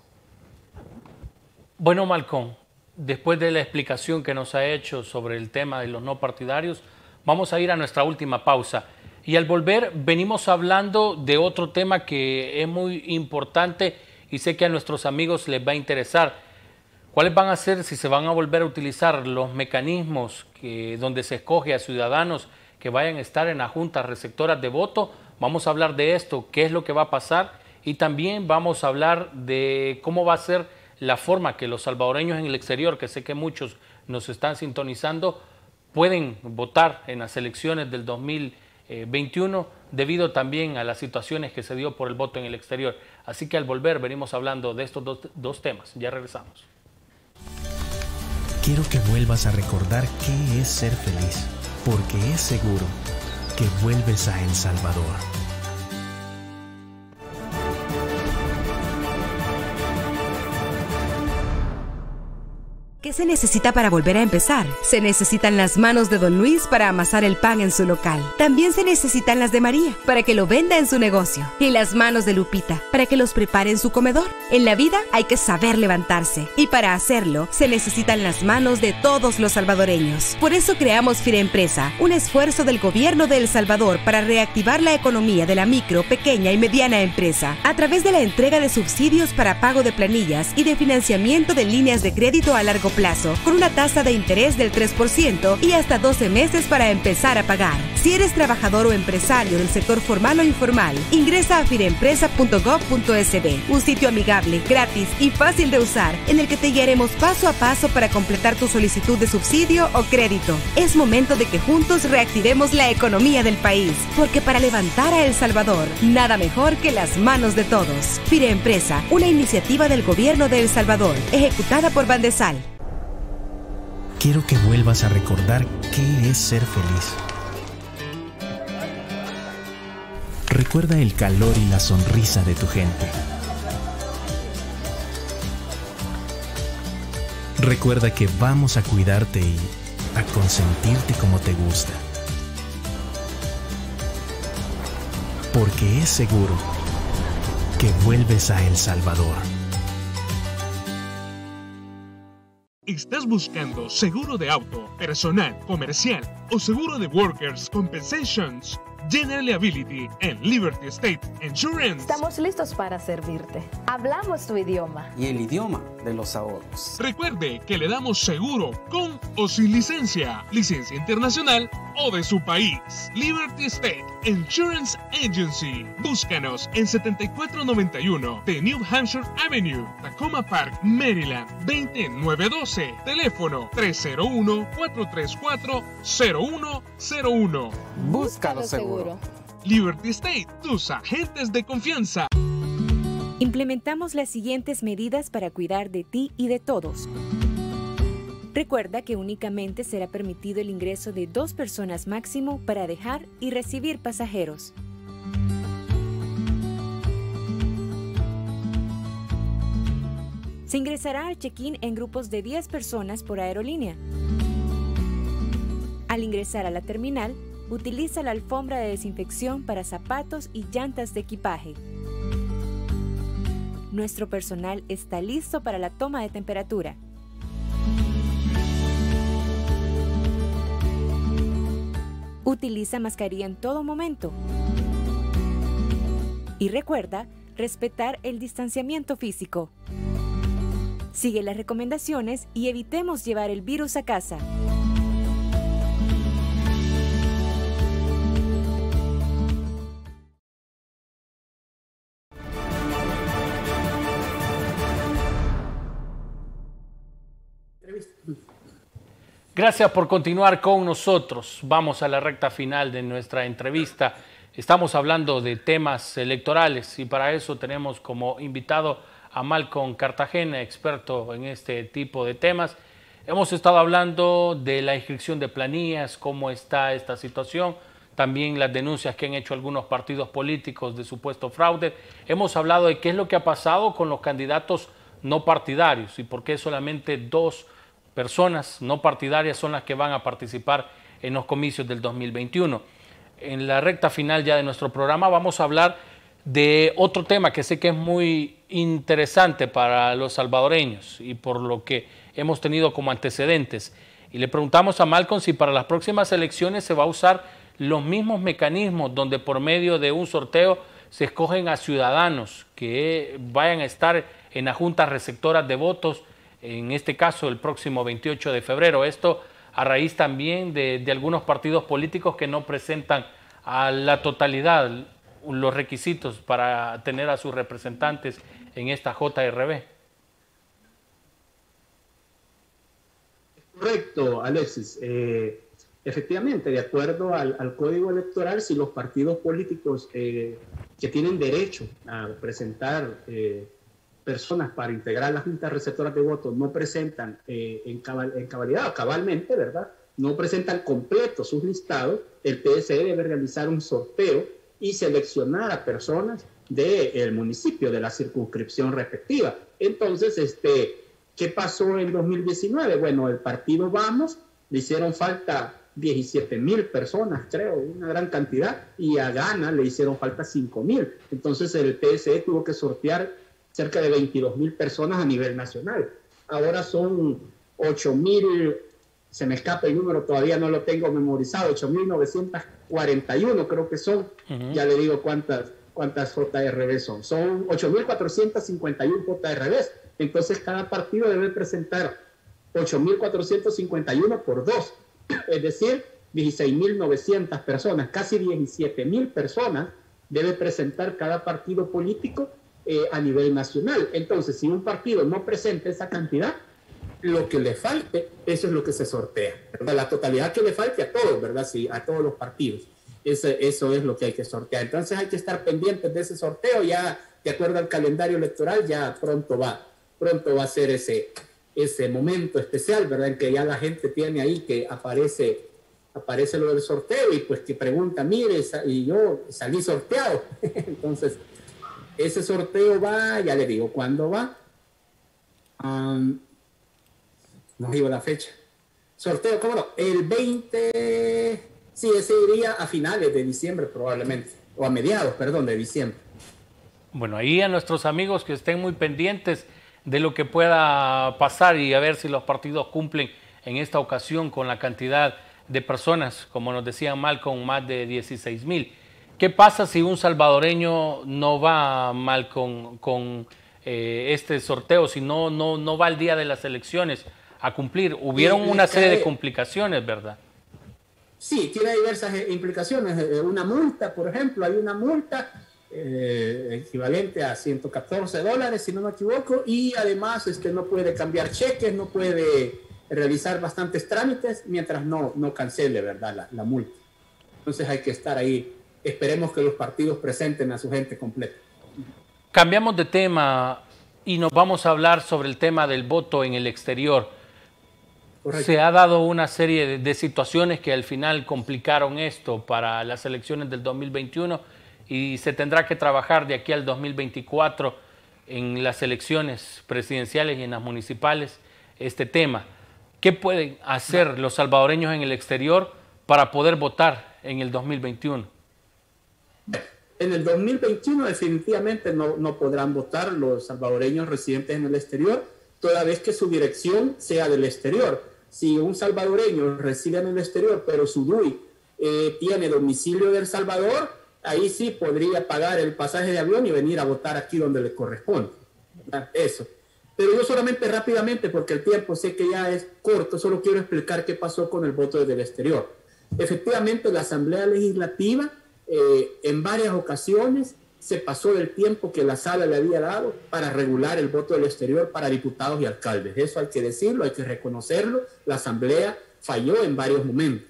Bueno, Malcolm, después de la explicación que nos ha hecho sobre el tema de los no partidarios, vamos a ir a nuestra última pausa. Y al volver venimos hablando de otro tema que es muy importante y sé que a nuestros amigos les va a interesar. ¿Cuáles van a ser, si se van a volver a utilizar los mecanismos donde se escoge a ciudadanos que vayan a estar en las juntas receptoras de voto? Vamos a hablar de esto, qué es lo que va a pasar, y también vamos a hablar de cómo va a ser la forma que los salvadoreños en el exterior, que sé que muchos nos están sintonizando, pueden votar en las elecciones del 2021 debido también a las situaciones que se dio por el voto en el exterior. Así que al volver venimos hablando de estos dos temas. Ya regresamos. Quiero que vuelvas a recordar qué es ser feliz, porque es seguro que vuelves a El Salvador. ¿Qué se necesita para volver a empezar? Se necesitan las manos de Don Luis para amasar el pan en su local. También se necesitan las de María para que lo venda en su negocio. Y las manos de Lupita para que los prepare en su comedor. En la vida hay que saber levantarse. Y para hacerlo, se necesitan las manos de todos los salvadoreños. Por eso creamos Firempresa, un esfuerzo del gobierno de El Salvador para reactivar la economía de la micro, pequeña y mediana empresa a través de la entrega de subsidios para pago de planillas y de financiamiento de líneas de crédito a largo plazo, con una tasa de interés del 3% y hasta 12 meses para empezar a pagar. Si eres trabajador o empresario del sector formal o informal, ingresa a firempresa.gov.sb, un sitio amigable, gratis y fácil de usar, en el que te guiaremos paso a paso para completar tu solicitud de subsidio o crédito. Es momento de que juntos reactivemos la economía del país, porque para levantar a El Salvador, nada mejor que las manos de todos. Firempresa, una iniciativa del gobierno de El Salvador, ejecutada por Bandesal. Quiero que vuelvas a recordar qué es ser feliz. Recuerda el calor y la sonrisa de tu gente. Recuerda que vamos a cuidarte y a consentirte como te gusta. Porque es seguro que vuelves a El Salvador. ¿Estás buscando seguro de auto, personal, comercial o seguro de Workers' Compensations? General Liability en Liberty State Insurance. Estamos listos para servirte. Hablamos tu idioma. Y el idioma de los ahorros. Recuerde que le damos seguro con o sin licencia, licencia internacional o de su país. Liberty State Insurance Agency. Búscanos en 7491 de New Hampshire Avenue, Tacoma Park, Maryland, 20912. Teléfono 301-434-0101. Búscalo seguro. Liberty State, tus agentes de confianza. Implementamos las siguientes medidas para cuidar de ti y de todos. Recuerda que únicamente será permitido el ingreso de 2 personas máximo para dejar y recibir pasajeros. Se ingresará al check-in en grupos de 10 personas por aerolínea. Al ingresar a la terminal, utiliza la alfombra de desinfección para zapatos y llantas de equipaje. Nuestro personal está listo para la toma de temperatura. Utiliza mascarilla en todo momento. Y recuerda respetar el distanciamiento físico. Sigue las recomendaciones y evitemos llevar el virus a casa. Gracias por continuar con nosotros. Vamos a la recta final de nuestra entrevista. Estamos hablando de temas electorales y para eso tenemos como invitado a Malcolm Cartagena, experto en este tipo de temas. Hemos estado hablando de la inscripción de planillas, cómo está esta situación, también las denuncias que han hecho algunos partidos políticos de supuesto fraude. Hemos hablado de qué es lo que ha pasado con los candidatos no partidarios y por qué solamente 2 personas no partidarias son las que van a participar en los comicios del 2021. en la recta final ya de nuestro programa, vamos a hablar de otro tema que sé que es muy interesante para los salvadoreños y por lo que hemos tenido como antecedentes. Y le preguntamos a Malcolm si para las próximas elecciones se va a usar los mismos mecanismos donde por medio de un sorteo se escogen a ciudadanos que vayan a estar en las juntas receptoras de votos, en este caso el próximo 28 de febrero. Esto a raíz también de algunos partidos políticos que no presentan a la totalidad los requisitos para tener a sus representantes en esta JRB. Correcto, Alexis. Efectivamente, de acuerdo al Código Electoral, si los partidos políticos que tienen derecho a presentar personas para integrar las juntas receptoras de votos no presentan en cabalidad o cabalmente, ¿verdad? No presentan completos sus listados, el TSE debe realizar un sorteo y seleccionar a personas del municipio, de la circunscripción respectiva. Entonces, ¿qué pasó en 2019? Bueno, el partido Vamos le hicieron falta 17,000 personas, creo, una gran cantidad, y a Gana le hicieron falta 5,000. Entonces el TSE tuvo que sortear cerca de 22,000 personas a nivel nacional. Ahora son 8,000, se me escapa el número, todavía no lo tengo memorizado, 8,941 creo que son. Ya le digo cuántas JRB son. Son 8,451 JRBs. Entonces cada partido debe presentar 8,451 por 2. Es decir, 16,900 personas, casi 17,000 personas debe presentar cada partido político a nivel nacional. Entonces, si un partido no presenta esa cantidad, lo que le falte, eso es lo que se sortea, ¿verdad? La totalidad que le falte a todos, ¿verdad? Sí, a todos los partidos. Eso es lo que hay que sortear. Entonces hay que estar pendientes de ese sorteo. Ya, de acuerdo al calendario electoral, ya pronto va a ser ese momento especial, ¿verdad? En que ya la gente tiene ahí que aparece lo del sorteo y pues que pregunta, mire, y yo salí sorteado. Entonces, ese sorteo va, ya le digo cuándo va. No digo la fecha. Sorteo, ¿cómo no? El 20, sí, ese iría a finales de diciembre probablemente, o a mediados, perdón, de diciembre. Bueno, ahí a nuestros amigos que estén muy pendientes de lo que pueda pasar y a ver si los partidos cumplen en esta ocasión con la cantidad de personas, como nos decía Malcolm, más de 16,000. ¿Qué pasa si un salvadoreño no va mal con este sorteo, si no va al día de las elecciones a cumplir? Hubieron una serie de complicaciones, ¿verdad? Sí, tiene diversas implicaciones. Una multa, por ejemplo, hay una multa equivalente a $114, si no me equivoco, y además no puede cambiar cheques, no puede realizar bastantes trámites mientras no cancele, ¿verdad? La multa. Entonces hay que estar ahí. Esperemos que los partidos presenten a su gente completa. Cambiamos de tema y nos vamos a hablar sobre el tema del voto en el exterior. Correcto. Se ha dado una serie de situaciones que al final complicaron esto para las elecciones del 2021 y se tendrá que trabajar de aquí al 2024 en las elecciones presidenciales y en las municipales este tema. ¿Qué pueden hacer los salvadoreños en el exterior para poder votar en el 2021? En el 2021 definitivamente no podrán votar los salvadoreños residentes en el exterior, toda vez que su dirección sea del exterior. Si un salvadoreño reside en el exterior, pero su DUI tiene domicilio de El Salvador, ahí sí podría pagar el pasaje de avión y venir a votar aquí donde le corresponde. Eso. Pero yo solamente rápidamente, porque el tiempo sé que ya es corto, solo quiero explicar qué pasó con el voto desde el exterior. Efectivamente, la Asamblea Legislativa en varias ocasiones se pasó del tiempo que la sala le había dado para regular el voto del exterior para diputados y alcaldes. Eso hay que decirlo, hay que reconocerlo. La Asamblea falló en varios momentos.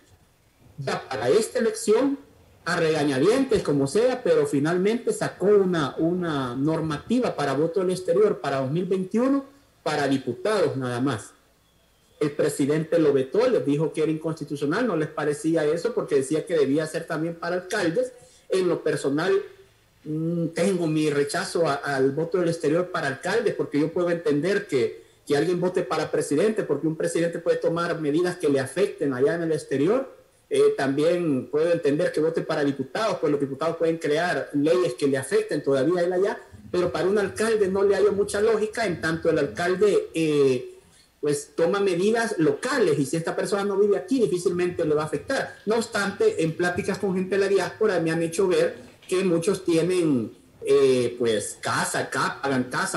Ya para esta elección, a regañadientes como sea, pero finalmente sacó una normativa para voto del exterior para 2021 para diputados nada más. El presidente lo vetó, les dijo que era inconstitucional, no les parecía eso porque decía que debía ser también para alcaldes. En lo personal, tengo mi rechazo al voto del exterior para alcaldes, porque yo puedo entender que alguien vote para presidente, porque un presidente puede tomar medidas que le afecten allá en el exterior, También puedo entender que vote para diputados, pues los diputados pueden crear leyes que le afecten todavía a él allá, pero para un alcalde no le hallo mucha lógica, en tanto el alcalde pues toma medidas locales, y si esta persona no vive aquí, difícilmente le va a afectar. No obstante, en pláticas con gente de la diáspora me han hecho ver que muchos tienen pues casa acá,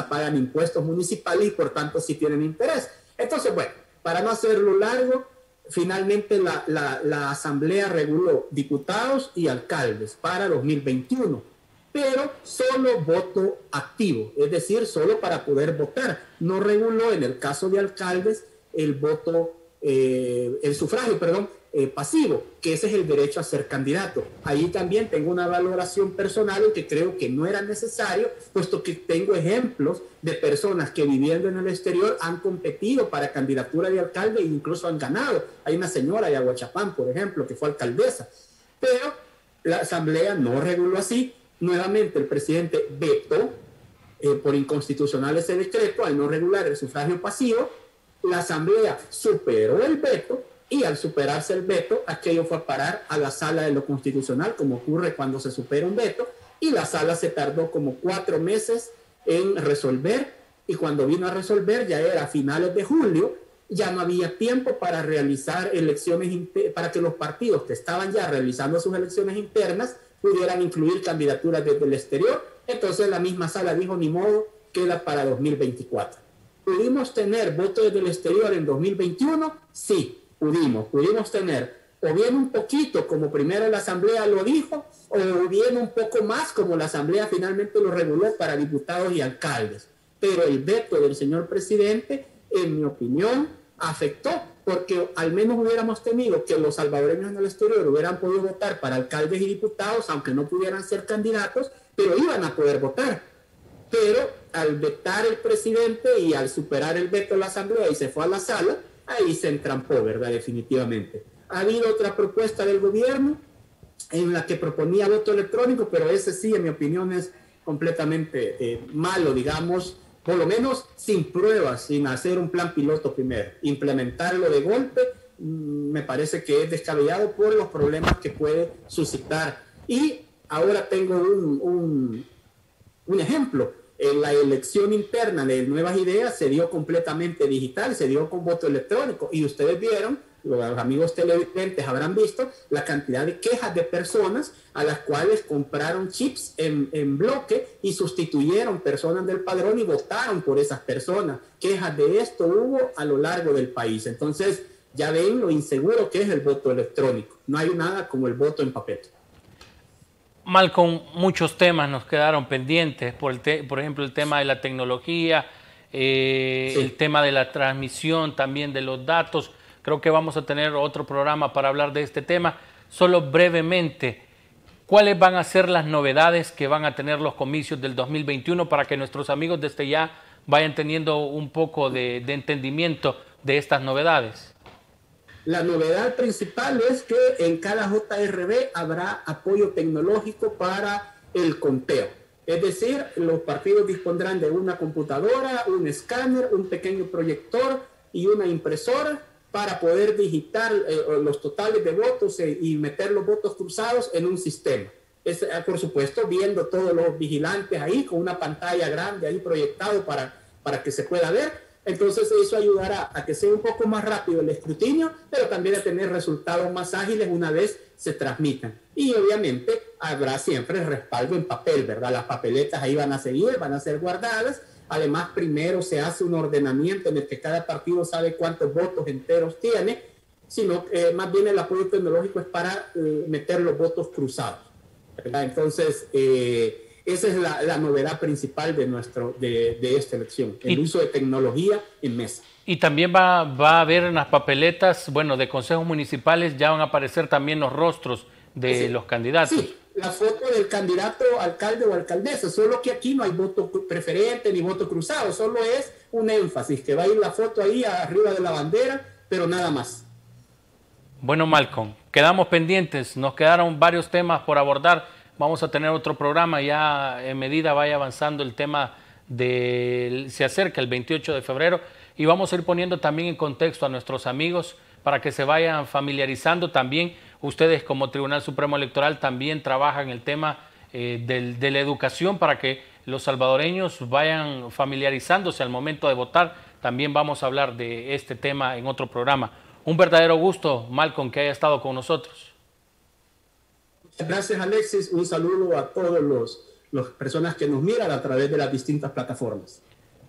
pagan impuestos municipales y por tanto sí tienen interés. Entonces, bueno, para no hacerlo largo, finalmente la Asamblea reguló diputados y alcaldes para 2021, pero solo voto activo, es decir, solo para poder votar. No reguló en el caso de alcaldes el sufragio, pasivo, que ese es el derecho a ser candidato. Ahí también tengo una valoración personal en que creo que no era necesario, puesto que tengo ejemplos de personas que viviendo en el exterior han competido para candidatura de alcalde e incluso han ganado. Hay una señora de Aguachapán, por ejemplo, que fue alcaldesa, pero la Asamblea no reguló así. Nuevamente el presidente vetó por inconstitucional ese decreto al no regular el sufragio pasivo. La Asamblea superó el veto, y al superarse el veto, aquello fue a parar a la Sala de lo Constitucional, como ocurre cuando se supera un veto, y la Sala se tardó como 4 meses en resolver, y cuando vino a resolver ya era a finales de julio, ya no había tiempo para realizar elecciones, para que los partidos que estaban ya realizando sus elecciones internas pudieran incluir candidaturas desde el exterior. Entonces la misma Sala dijo, ni modo, queda para 2024. ¿Pudimos tener votos desde el exterior en 2021? Sí. Pudimos tener o bien un poquito, como primero la Asamblea lo dijo, o bien un poco más, como la Asamblea finalmente lo reguló para diputados y alcaldes. Pero el veto del señor presidente, en mi opinión, afectó, porque al menos hubiéramos tenido que los salvadoreños en el exterior hubieran podido votar para alcaldes y diputados, aunque no pudieran ser candidatos, pero iban a poder votar. Pero al vetar el presidente y al superar el veto de la Asamblea y se fue a la Sala, ahí se entrampó, ¿verdad? Definitivamente. Ha habido otra propuesta del gobierno en la que proponía voto electrónico, pero ese sí, en mi opinión, es completamente malo, digamos, por lo menos sin pruebas, sin hacer un plan piloto primero. Implementarlo de golpe me parece que es descabellado por los problemas que puede suscitar. Y ahora tengo un ejemplo. En la elección interna de Nuevas Ideas se dio completamente digital, se dio con voto electrónico, y ustedes vieron, los amigos televidentes habrán visto la cantidad de quejas de personas a las cuales compraron chips en bloque y sustituyeron personas del padrón y votaron por esas personas. Quejas de esto hubo a lo largo del país. Entonces ya ven lo inseguro que es el voto electrónico. No hay nada como el voto en papel. Malcolm, muchos temas nos quedaron pendientes, por ejemplo, el tema de la tecnología, sí, el tema de la transmisión también de los datos. Creo que vamos a tener otro programa para hablar de este tema. Solo brevemente, ¿cuáles van a ser las novedades que van a tener los comicios del 2021 para que nuestros amigos desde ya vayan teniendo un poco de entendimiento de estas novedades? La novedad principal es que en cada JRB habrá apoyo tecnológico para el conteo. Es decir, los partidos dispondrán de una computadora, un escáner, un pequeño proyector y una impresora para poder digitar los totales de votos y meter los votos cruzados en un sistema. Por supuesto, viendo todos los vigilantes ahí con una pantalla grande ahí proyectado para que se pueda ver. Entonces eso ayudará a que sea un poco más rápido el escrutinio, pero también a tener resultados más ágiles una vez se transmitan. Y obviamente habrá siempre respaldo en papel, ¿verdad? Las papeletas ahí van a seguir, van a ser guardadas. Además, primero se hace un ordenamiento en el que cada partido sabe cuántos votos enteros tiene, sino más bien el apoyo tecnológico es para meter los votos cruzados, ¿verdad? Entonces, esa es la novedad principal de esta elección, el uso de tecnología en mesa. Y también va a haber en las papeletas, bueno, de consejos municipales, ya van a aparecer también los rostros de los candidatos. Sí, la foto del candidato alcalde o alcaldesa, solo que aquí no hay voto preferente ni voto cruzado, solo es un énfasis, que va a ir la foto ahí arriba de la bandera, pero nada más. Bueno, Malcolm, quedamos pendientes, nos quedaron varios temas por abordar. Vamos a tener otro programa ya en medida vaya avanzando el tema se acerca el 28 de febrero y vamos a ir poniendo también en contexto a nuestros amigos para que se vayan familiarizando también ustedes como Tribunal Supremo Electoral también trabajan el tema de la educación para que los salvadoreños vayan familiarizándose al momento de votar. También vamos a hablar de este tema en otro programa. Un verdadero gusto, Malcolm, que haya estado con nosotros. Gracias, Alexis. Un saludo a todas las personas que nos miran a través de las distintas plataformas.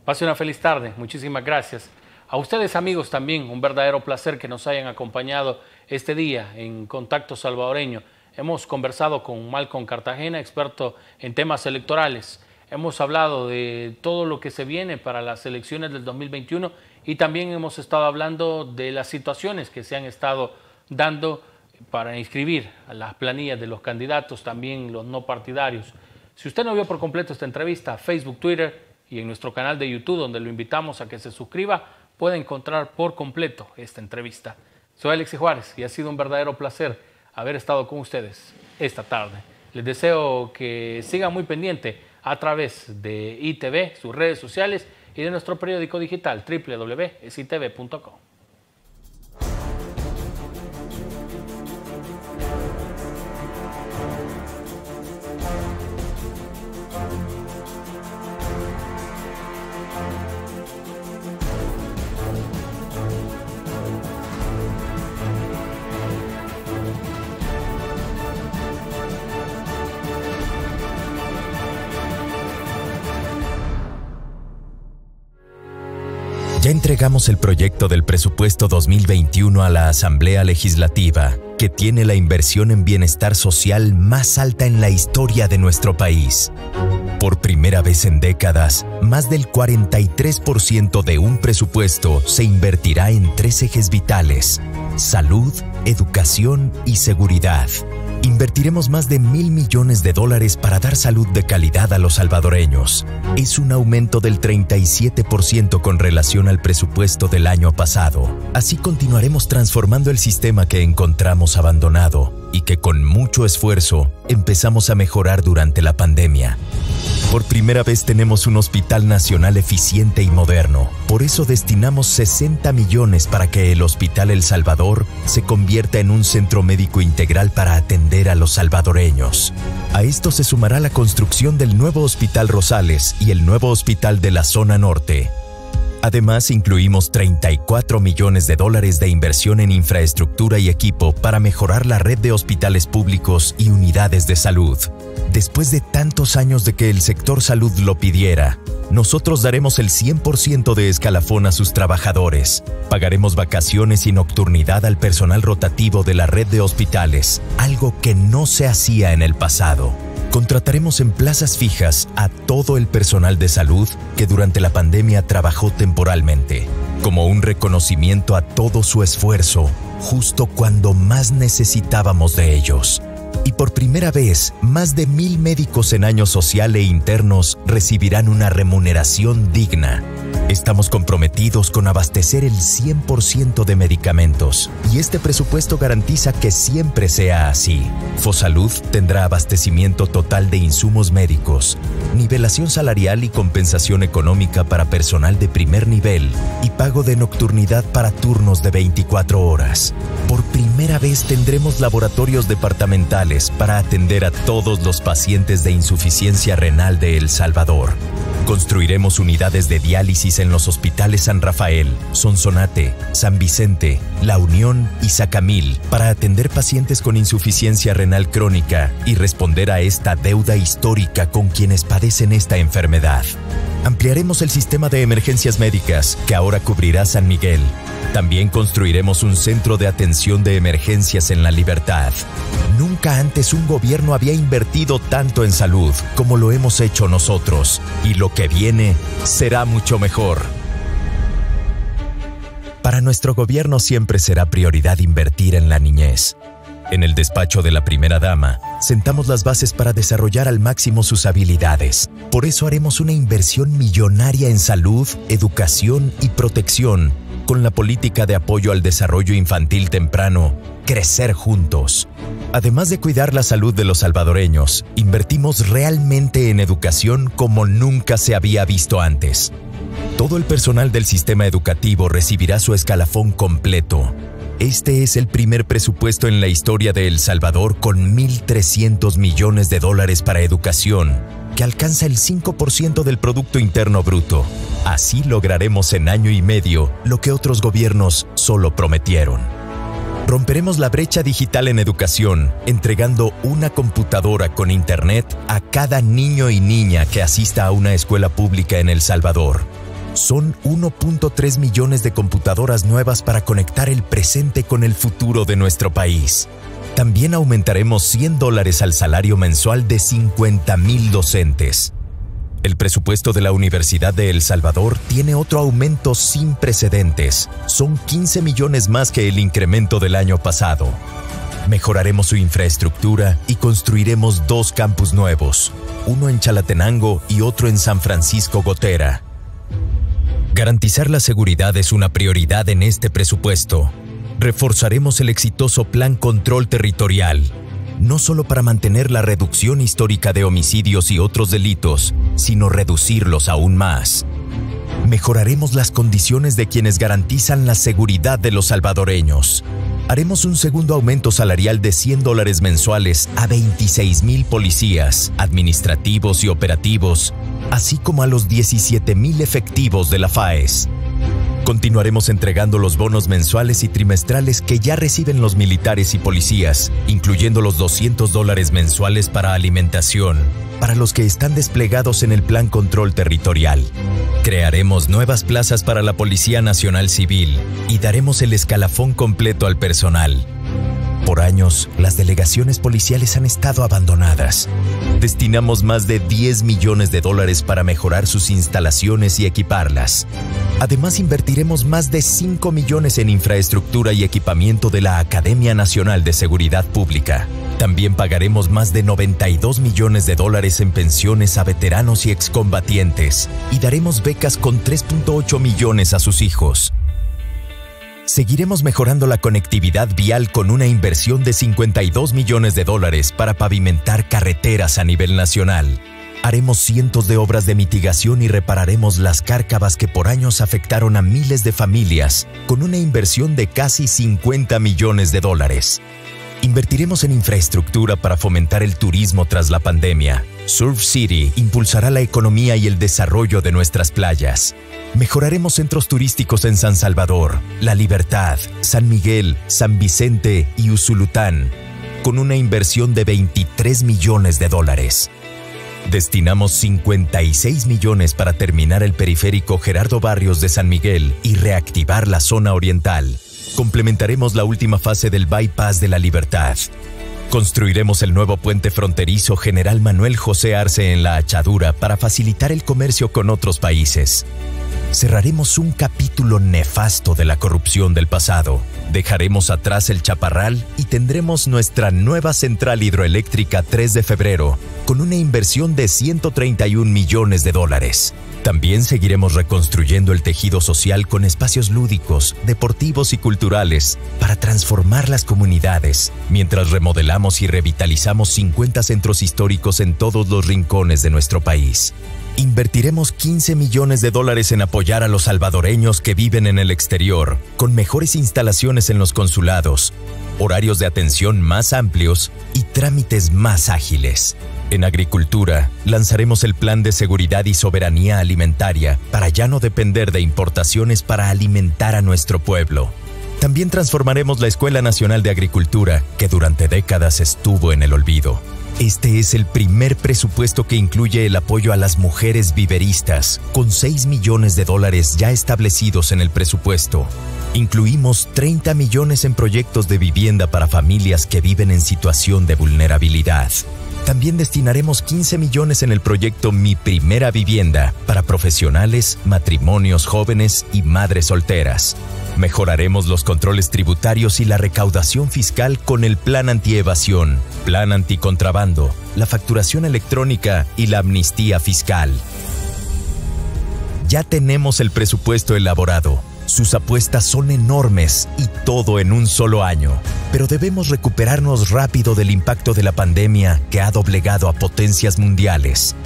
Pase una feliz tarde. Muchísimas gracias. A ustedes, amigos, también un verdadero placer que nos hayan acompañado este día en Contacto Salvadoreño. Hemos conversado con Malcolm Cartagena, experto en temas electorales. Hemos hablado de todo lo que se viene para las elecciones del 2021 y también hemos estado hablando de las situaciones que se han estado dando para inscribir a las planillas de los candidatos, también los no partidarios. Si usted no vio por completo esta entrevista, Facebook, Twitter y en nuestro canal de YouTube, donde lo invitamos a que se suscriba, puede encontrar por completo esta entrevista. Soy Alexis Juárez y ha sido un verdadero placer haber estado con ustedes esta tarde. Les deseo que sigan muy pendiente a través de ITV, sus redes sociales y de nuestro periódico digital www.sitv.com. Ya entregamos el proyecto del presupuesto 2021 a la Asamblea Legislativa, que tiene la inversión en bienestar social más alta en la historia de nuestro país. Por primera vez en décadas, más del 43% de un presupuesto se invertirá en 3 ejes vitales: salud, educación y seguridad. Invertiremos más de $1.000 millones para dar salud de calidad a los salvadoreños. Es un aumento del 37% con relación al presupuesto del año pasado. Así continuaremos transformando el sistema que encontramos abandonado y que con mucho esfuerzo empezamos a mejorar durante la pandemia. Por primera vez tenemos un hospital nacional eficiente y moderno. Por eso destinamos 60 millones para que el Hospital El Salvador se convierta en un centro médico integral para atender a los salvadoreños. A esto se sumará la construcción del nuevo Hospital Rosales y el nuevo hospital de la zona norte. Además, incluimos $34 millones de inversión en infraestructura y equipo para mejorar la red de hospitales públicos y unidades de salud. Después de tantos años de que el sector salud lo pidiera, nosotros daremos el 100% de escalafón a sus trabajadores. Pagaremos vacaciones y nocturnidad al personal rotativo de la red de hospitales, algo que no se hacía en el pasado. Contrataremos en plazas fijas a todo el personal de salud que durante la pandemia trabajó temporalmente, como un reconocimiento a todo su esfuerzo, justo cuando más necesitábamos de ellos. Y por primera vez, más de 1.000 médicos en año social e internos recibirán una remuneración digna. Estamos comprometidos con abastecer el 100% de medicamentos y este presupuesto garantiza que siempre sea así. Fosalud tendrá abastecimiento total de insumos médicos, nivelación salarial y compensación económica para personal de primer nivel y pago de nocturnidad para turnos de 24 horas. Por primera vez tendremos laboratorios departamentales para atender a todos los pacientes de insuficiencia renal de El Salvador. Construiremos unidades de diálisis en los hospitales San Rafael, Sonsonate, San Vicente, La Unión y Sacamil para atender pacientes con insuficiencia renal crónica y responder a esta deuda histórica con quienes padecen esta enfermedad. Ampliaremos el sistema de emergencias médicas que ahora cubrirá San Miguel. También construiremos un centro de atención de emergencias en La Libertad. Nunca antes un gobierno había invertido tanto en salud como lo hemos hecho nosotros, y lo que viene será mucho mejor. Para nuestro gobierno siempre será prioridad invertir en la niñez. En el despacho de la primera dama, sentamos las bases para desarrollar al máximo sus habilidades. Por eso haremos una inversión millonaria en salud, educación y protección, con la política de apoyo al desarrollo infantil temprano, Crecer Juntos. Además de cuidar la salud de los salvadoreños, invertimos realmente en educación como nunca se había visto antes. Todo el personal del sistema educativo recibirá su escalafón completo. Este es el primer presupuesto en la historia de El Salvador con 1.300 millones de dólares para educación, que alcanza el 5% del Producto Interno Bruto. Así lograremos en año y medio lo que otros gobiernos solo prometieron. Romperemos la brecha digital en educación, entregando una computadora con internet a cada niño y niña que asista a una escuela pública en El Salvador. Son 1.3 millones de computadoras nuevas para conectar el presente con el futuro de nuestro país. También aumentaremos $100 al salario mensual de 50,000 docentes. El presupuesto de la Universidad de El Salvador tiene otro aumento sin precedentes. Son 15 millones más que el incremento del año pasado. Mejoraremos su infraestructura y construiremos 2 campus nuevos, uno en Chalatenango y otro en San Francisco Gotera. Garantizar la seguridad es una prioridad en este presupuesto. Reforzaremos el exitoso Plan Control Territorial, no solo para mantener la reducción histórica de homicidios y otros delitos, sino reducirlos aún más. Mejoraremos las condiciones de quienes garantizan la seguridad de los salvadoreños. Haremos un segundo aumento salarial de $100 mensuales a 26,000 policías, administrativos y operativos, así como a los 17,000 efectivos de la FAES. Continuaremos entregando los bonos mensuales y trimestrales que ya reciben los militares y policías, incluyendo los $200 mensuales para alimentación, para los que están desplegados en el Plan Control Territorial. Crearemos nuevas plazas para la Policía Nacional Civil y daremos el escalafón completo al personal. Por años, las delegaciones policiales han estado abandonadas. Destinamos más de $10 millones para mejorar sus instalaciones y equiparlas. Además, invertiremos más de 5 millones en infraestructura y equipamiento de la Academia Nacional de Seguridad Pública. También pagaremos más de $92 millones en pensiones a veteranos y excombatientes y daremos becas con 3.8 millones a sus hijos. Seguiremos mejorando la conectividad vial con una inversión de $52 millones para pavimentar carreteras a nivel nacional. Haremos cientos de obras de mitigación y repararemos las cárcavas que por años afectaron a miles de familias, con una inversión de casi $50 millones. Invertiremos en infraestructura para fomentar el turismo tras la pandemia. Surf City impulsará la economía y el desarrollo de nuestras playas. Mejoraremos centros turísticos en San Salvador, La Libertad, San Miguel, San Vicente y Usulután, con una inversión de $23 millones. Destinamos 56 millones para terminar el periférico Gerardo Barrios de San Miguel y reactivar la zona oriental. Complementaremos la última fase del Bypass de La Libertad. Construiremos el nuevo puente fronterizo General Manuel José Arce en La Achadura para facilitar el comercio con otros países. Cerraremos un capítulo nefasto de la corrupción del pasado. Dejaremos atrás el Chaparral y tendremos nuestra nueva central hidroeléctrica 3 de febrero, con una inversión de $131 millones. También seguiremos reconstruyendo el tejido social con espacios lúdicos, deportivos y culturales para transformar las comunidades, mientras remodelamos y revitalizamos 50 centros históricos en todos los rincones de nuestro país. Invertiremos $15 millones en apoyar a los salvadoreños que viven en el exterior, con mejores instalaciones en los consulados, horarios de atención más amplios y trámites más ágiles. En agricultura, lanzaremos el Plan de Seguridad y Soberanía Alimentaria para ya no depender de importaciones para alimentar a nuestro pueblo. También transformaremos la Escuela Nacional de Agricultura, que durante décadas estuvo en el olvido. Este es el primer presupuesto que incluye el apoyo a las mujeres viveristas, con $6 millones ya establecidos en el presupuesto. Incluimos 30 millones en proyectos de vivienda para familias que viven en situación de vulnerabilidad. También destinaremos 15 millones en el proyecto Mi Primera Vivienda para profesionales, matrimonios jóvenes y madres solteras. Mejoraremos los controles tributarios y la recaudación fiscal con el Plan Antievasión, Plan Anticontrabando, la facturación electrónica y la amnistía fiscal. Ya tenemos el presupuesto elaborado. Sus apuestas son enormes y todo en un solo año. Pero debemos recuperarnos rápido del impacto de la pandemia que ha doblegado a potencias mundiales.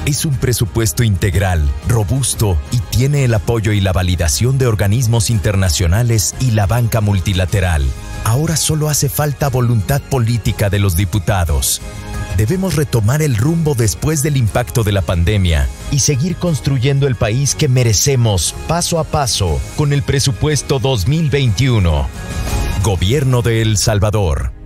Es un presupuesto integral, robusto y tiene el apoyo y la validación de organismos internacionales y la banca multilateral. Ahora solo hace falta voluntad política de los diputados. Debemos retomar el rumbo después del impacto de la pandemia y seguir construyendo el país que merecemos paso a paso con el presupuesto 2021. Gobierno de El Salvador.